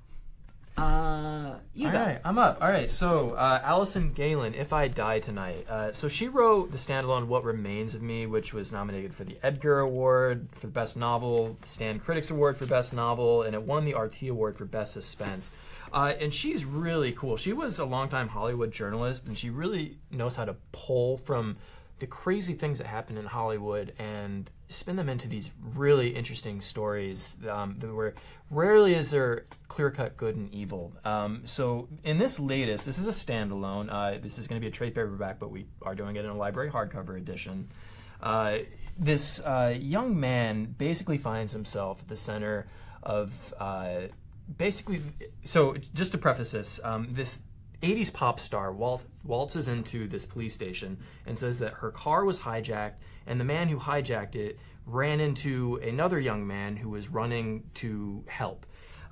[SPEAKER 1] You
[SPEAKER 2] All
[SPEAKER 1] go.
[SPEAKER 2] right, I'm up. All right, so Allison Galen, If I Die Tonight. So she wrote the standalone What Remains of Me, which was nominated for the Edgar Award for the Best Novel, the Stand Critics Award for Best Novel, and it won the RT Award for Best Suspense. And she's really cool. She was a longtime Hollywood journalist, and she really knows how to pull from the crazy things that happen in Hollywood and spin them into these really interesting stories where rarely is there clear-cut good and evil. So in this latest, this is a standalone. This is going to be a trade paperback, but we are doing it in a library hardcover edition. This young man basically finds himself at the center of so just to preface this, this 80s pop star waltzes into this police station and says that her car was hijacked, and the man who hijacked it ran into another young man who was running to help.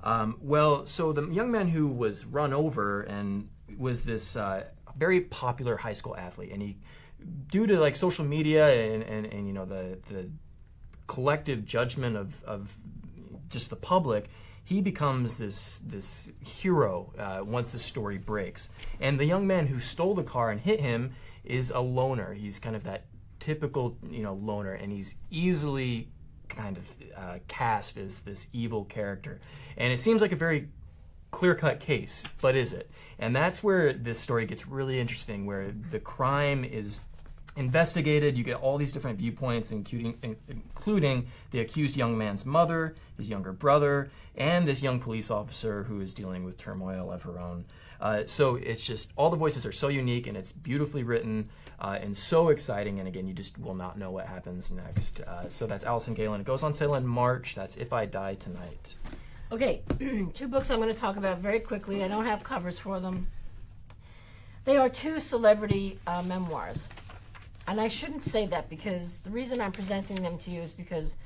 [SPEAKER 2] So the young man who was run over and was this very popular high school athlete, and he, due to like social media and you know the collective judgment of just the public, he becomes this hero once the story breaks. And the young man who stole the car and hit him is a loner. He's kind of that typical, loner, and he's easily kind of cast as this evil character. And it seems like a very clear-cut case, but is it? And that's where this story gets really interesting, where the crime is investigated. You get all these different viewpoints, including the accused young man's mother, his younger brother, and this young police officer who is dealing with turmoil of her own. So it's just, all the voices are so unique, and it's beautifully written and so exciting. And again, you just will not know what happens next. So that's Allison Galen. It goes on sale in March. That's If I Die Tonight.
[SPEAKER 1] Okay, two books I'm going to talk about very quickly. I don't have covers for them. They are two celebrity memoirs. And I shouldn't say that, because the reason I'm presenting them to you is because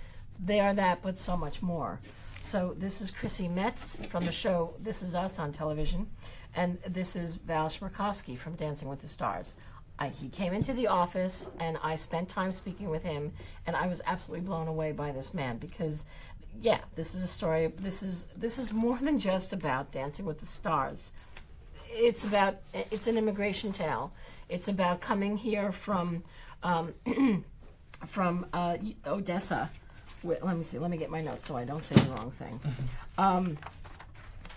[SPEAKER 1] they are that, but so much more. So this is Chrissy Metz from the show This Is Us on television, and this is Val Chmerkovskiy from Dancing with the Stars. He came into the office, and I spent time speaking with him, and I was absolutely blown away by this man, because, yeah, this is a story. This is more than just about Dancing with the Stars. It's an immigration tale. It's about coming here from from Odessa. Wait, let me see. Let me get my notes so I don't say the wrong thing.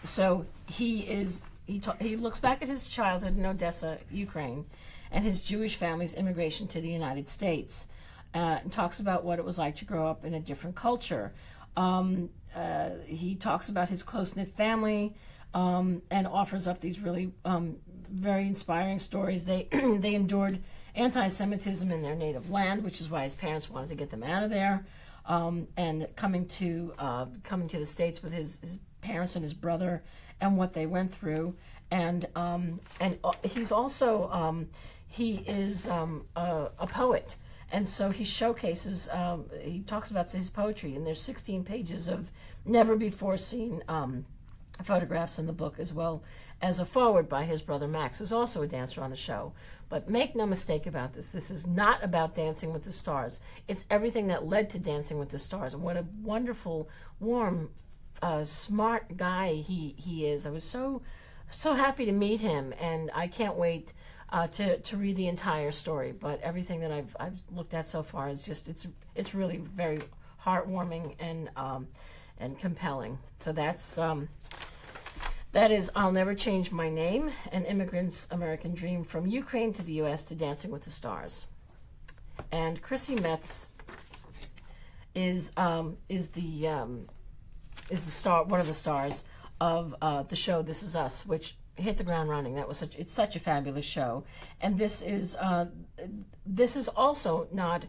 [SPEAKER 1] So he looks back at his childhood in Odessa, Ukraine, and his Jewish family's immigration to the United States, and talks about what it was like to grow up in a different culture. He talks about his close-knit family, and offers up these really very inspiring stories. They endured anti-Semitism in their native land, which is why his parents wanted to get them out of there. And coming to the States with his parents and his brother, and what they went through. And he's also he is a poet. And so he showcases, he talks about his poetry, and there's 16 pages of never-before-seen photographs in the book, as well as a foreword by his brother Max, who's also a dancer on the show. But make no mistake about this. This is not about Dancing with the Stars. It's everything that led to Dancing with the Stars. And what a wonderful, warm, smart guy he is. I was so happy to meet him, and I can't wait to read the entire story. But everything that I've looked at so far is just it's really very heartwarming and compelling. So that is I'll Never Change My Name: An Immigrant's American Dream from Ukraine to the U.S. to Dancing with the Stars. And Chrissy Metz is the star, one of the stars of the show This Is Us, which hit the ground running. It's such a fabulous show. And this is also not.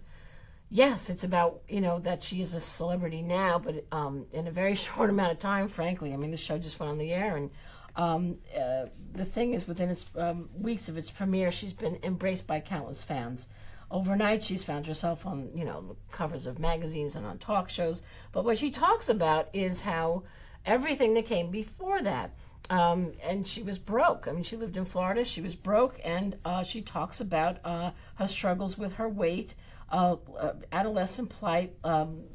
[SPEAKER 1] Yes, it's about, that she is a celebrity now, but in a very short amount of time, frankly. I mean, the show just went on the air, and the thing is, within its weeks of its premiere, she's been embraced by countless fans. Overnight, she's found herself on, the covers of magazines and on talk shows. But what she talks about is how everything that came before that. And she was broke. I mean, she lived in Florida. She was broke, and she talks about her struggles with her weight, adolescent plight,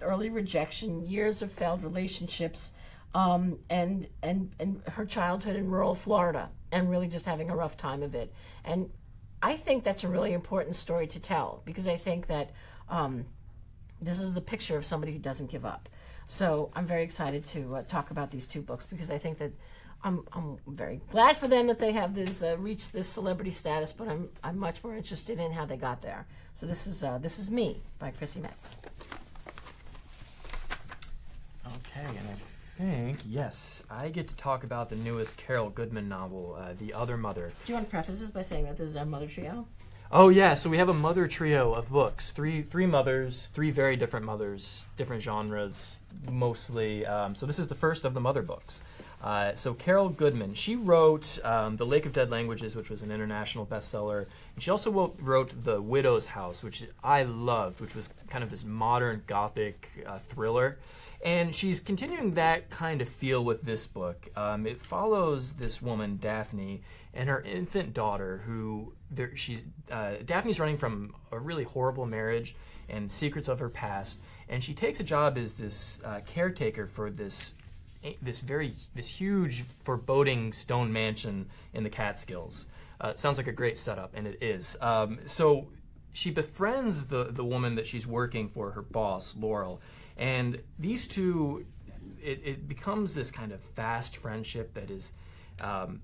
[SPEAKER 1] early rejection, years of failed relationships, and her childhood in rural Florida, and really just having a rough time of it. And I think that's a really important story to tell, because I think that this is the picture of somebody who doesn't give up. So I'm very excited to talk about these two books, because I think that I'm very glad for them that they have this reached this celebrity status, but I'm much more interested in how they got there. So this is Me by Chrissy Metz.
[SPEAKER 2] Okay, and I think, yes, I get to talk about the newest Carol Goodman novel, The Other Mother.
[SPEAKER 1] Do you want to preface this by saying that this is our mother trio?
[SPEAKER 2] Oh yeah, so we have a mother trio of books, three mothers, three very different mothers, different genres, mostly. So this is the first of the mother books. So Carol Goodman, she wrote The Lake of Dead Languages, which was an international bestseller. And she also wrote The Widow's House, which I loved, which was kind of this modern gothic thriller. And she's continuing that kind of feel with this book. It follows this woman, Daphne, and her infant daughter, who Daphne's running from a really horrible marriage and secrets of her past. And she takes a job as this caretaker for this huge, foreboding stone mansion in the Catskills. Sounds like a great setup, and it is. So she befriends the woman that she's working for, her boss, Laurel, and these two, it becomes this kind of fast friendship that is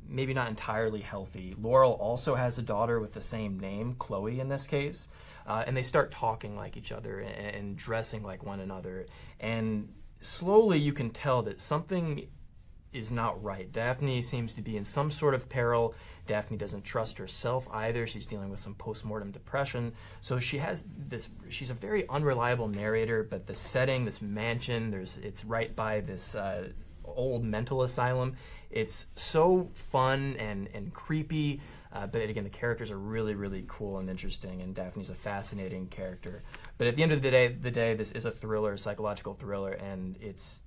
[SPEAKER 2] maybe not entirely healthy. Laurel also has a daughter with the same name, Chloe in this case, and they start talking like each other and dressing like one another, and slowly you can tell that something is not right. Daphne seems to be in some sort of peril. Daphne doesn't trust herself either. She's dealing with some postmortem depression. So she's a very unreliable narrator, but the setting, this mansion, it's right by this old mental asylum. It's so fun and creepy, but again, the characters are really, really cool and interesting, and Daphne's a fascinating character. But at the end of the day, this is a thriller, psychological thriller, and it's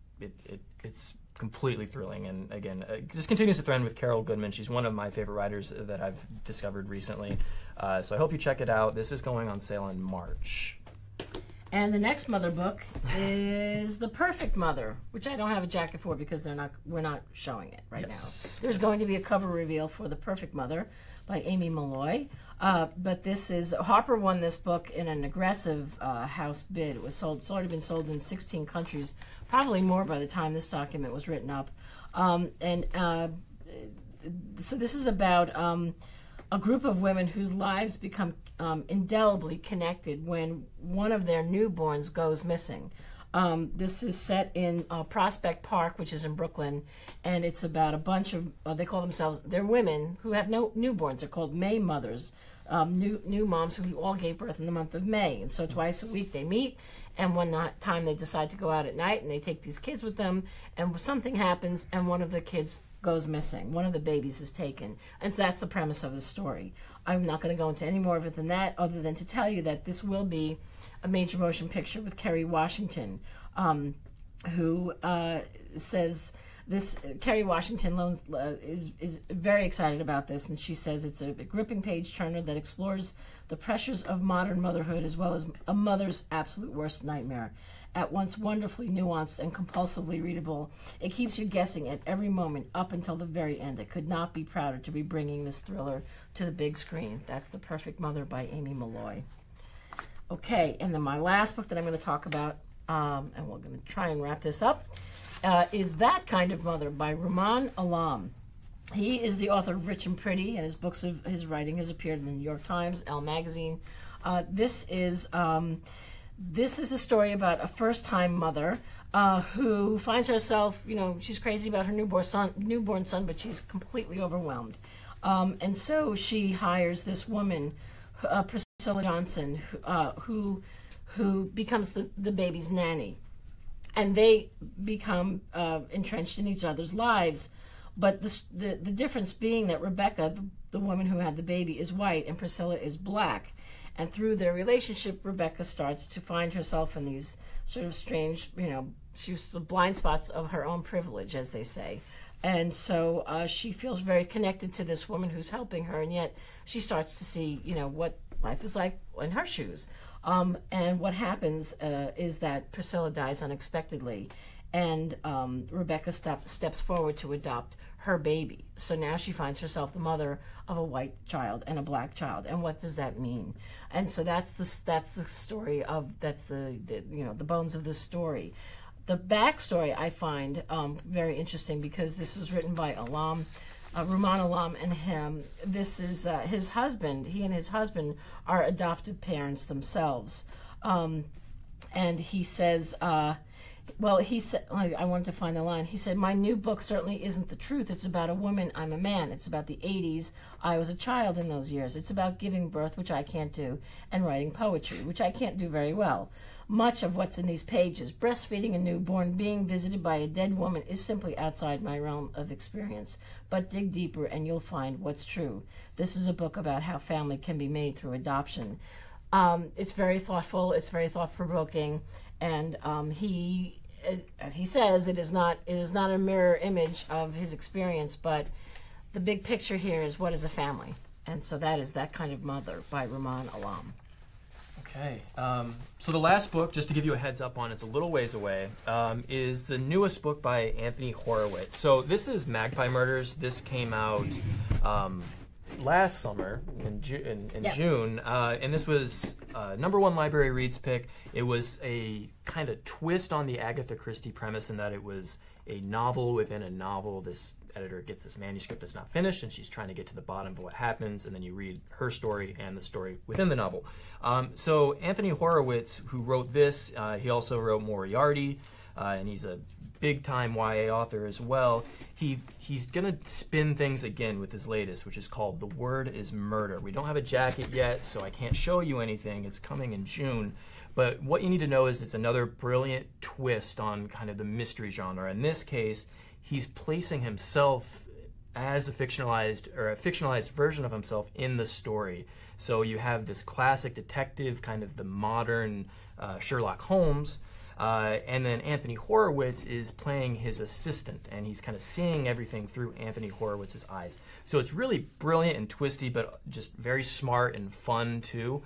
[SPEAKER 2] completely thrilling. And again, just continues to trend with Carol Goodman. She's one of my favorite writers that I've discovered recently. So I hope you check it out. This is going on sale in March.
[SPEAKER 1] And the next mother book is The Perfect Mother, which I don't have a jacket for because we're not showing it right now. There's going to be a cover reveal for The Perfect Mother by Amy Malloy. But this is, Harper won this book in an aggressive house bid. It was sold, it's already been sold in 16 countries, probably more by the time this document was written up. So this is about a group of women whose lives become indelibly connected when one of their newborns goes missing. This is set in Prospect Park, which is in Brooklyn, and it's about a bunch of, they call themselves, they're women who have no newborns. They're called May mothers, new moms who all gave birth in the month of May. And so twice a week they meet, and one time they decide to go out at night, and they take these kids with them, and something happens, and one of the kids goes missing. One of the babies is taken. And so that's the premise of the story. I'm not going to go into any more of it than that, other than to tell you that this will be a major motion picture with Kerry Washington, who says this. Kerry Washington is very excited about this, and she says it's a gripping page turner that explores the pressures of modern motherhood as well as a mother's absolute worst nightmare. At once wonderfully nuanced and compulsively readable, it keeps you guessing at every moment up until the very end. It could not be prouder to be bringing this thriller to the big screen. That's The Perfect Mother by Amy Malloy. Okay, and then my last book that I'm going to talk about, and we're going to try and wrap this up, is That Kind of Mother by Rumaan Alam. He is the author of Rich and Pretty, and his writing has appeared in the New York Times, Elle Magazine. This is a story about a first-time mother who finds herself, she's crazy about her newborn son, but she's completely overwhelmed. And so she hires this woman, Priscilla Johnson, who becomes the baby's nanny. And they become entrenched in each other's lives. But the difference being that Rebecca, the woman who had the baby, is white and Priscilla is black. And through their relationship, Rebecca starts to find herself in these sort of strange, she's the blind spots of her own privilege, as they say. And so she feels very connected to this woman who's helping her, and yet she starts to see, what life is like in her shoes. And what happens is that Priscilla dies unexpectedly, and Rebecca steps forward to adopt her baby. So now she finds herself the mother of a white child and a black child, and what does that mean? And so that's the story of the bones of this story. The backstory I find very interesting because this was written by Rumaan Alam, and him. This is his husband. He and his husband are adoptive parents themselves, and he says. He said, I wanted to find the line. He said, "My new book certainly isn't the truth. It's about a woman. I'm a man. It's about the 80s. I was a child in those years. It's about giving birth, which I can't do, and writing poetry, which I can't do very well. Much of what's in these pages, breastfeeding a newborn, being visited by a dead woman, is simply outside my realm of experience. But dig deeper and you'll find what's true. This is a book about how family can be made through adoption." It's very thoughtful. It's very thought-provoking. And he, as he says, it is not a mirror image of his experience, but the big picture here is what is a family. And so that is That Kind of Mother by Rumaan Alam.
[SPEAKER 2] Okay. So the last book, just to give you a heads up on, it's a little ways away, is the newest book by Anthony Horowitz. So this is Magpie Murders. This came out last summer in June, and this was #1 library reads pick. It was a kind of twist on the Agatha Christie premise in that it was a novel within a novel. This editor gets this manuscript that's not finished, and she's trying to get to the bottom of what happens, and then you read her story and the story within the novel. So Anthony Horowitz, who wrote this, he also wrote Moriarty, and he's a big-time YA author as well. He's going to spin things again with his latest, which is called The Word is Murder. We don't have a jacket yet, so I can't show you anything. It's coming in June. But what you need to know is it's another brilliant twist on kind of the mystery genre. In this case, he's placing himself as a fictionalized version of himself in the story. So you have this classic detective, kind of the modern Sherlock Holmes, and then Anthony Horowitz is playing his assistant, and he's kind of seeing everything through Anthony Horowitz's eyes. So it's really brilliant and twisty, but just very smart and fun too,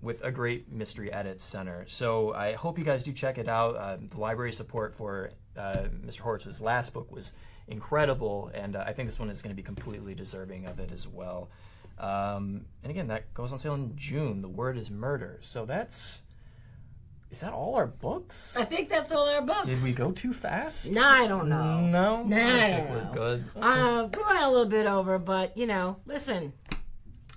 [SPEAKER 2] with a great mystery at its center. So I hope you guys do check it out. The library support for Mr. Horowitz's last book was incredible, and I think this one is going to be completely deserving of it as well. And again, that goes on sale in June. The Word is Murder. So is that all our books?
[SPEAKER 1] I think that's all our books.
[SPEAKER 2] Did we go too fast?
[SPEAKER 1] Nah, I don't know.
[SPEAKER 2] No?
[SPEAKER 1] Nah,
[SPEAKER 2] I
[SPEAKER 1] I
[SPEAKER 2] think
[SPEAKER 1] don't
[SPEAKER 2] we're
[SPEAKER 1] know.
[SPEAKER 2] good.
[SPEAKER 1] We went a little bit over, but, listen,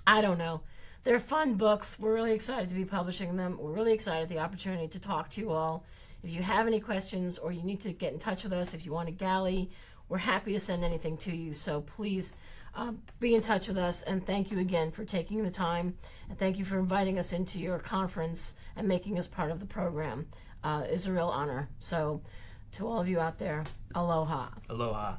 [SPEAKER 1] I don't know. They're fun books. We're really excited to be publishing them. We're really excited the opportunity to talk to you all. If you have any questions or you need to get in touch with us, if you want a galley, we're happy to send anything to you. So please be in touch with us. And thank you again for taking the time. And thank you for inviting us into your conference and making us part of the program. It's a real honor. So to all of you out there, aloha.
[SPEAKER 2] Aloha.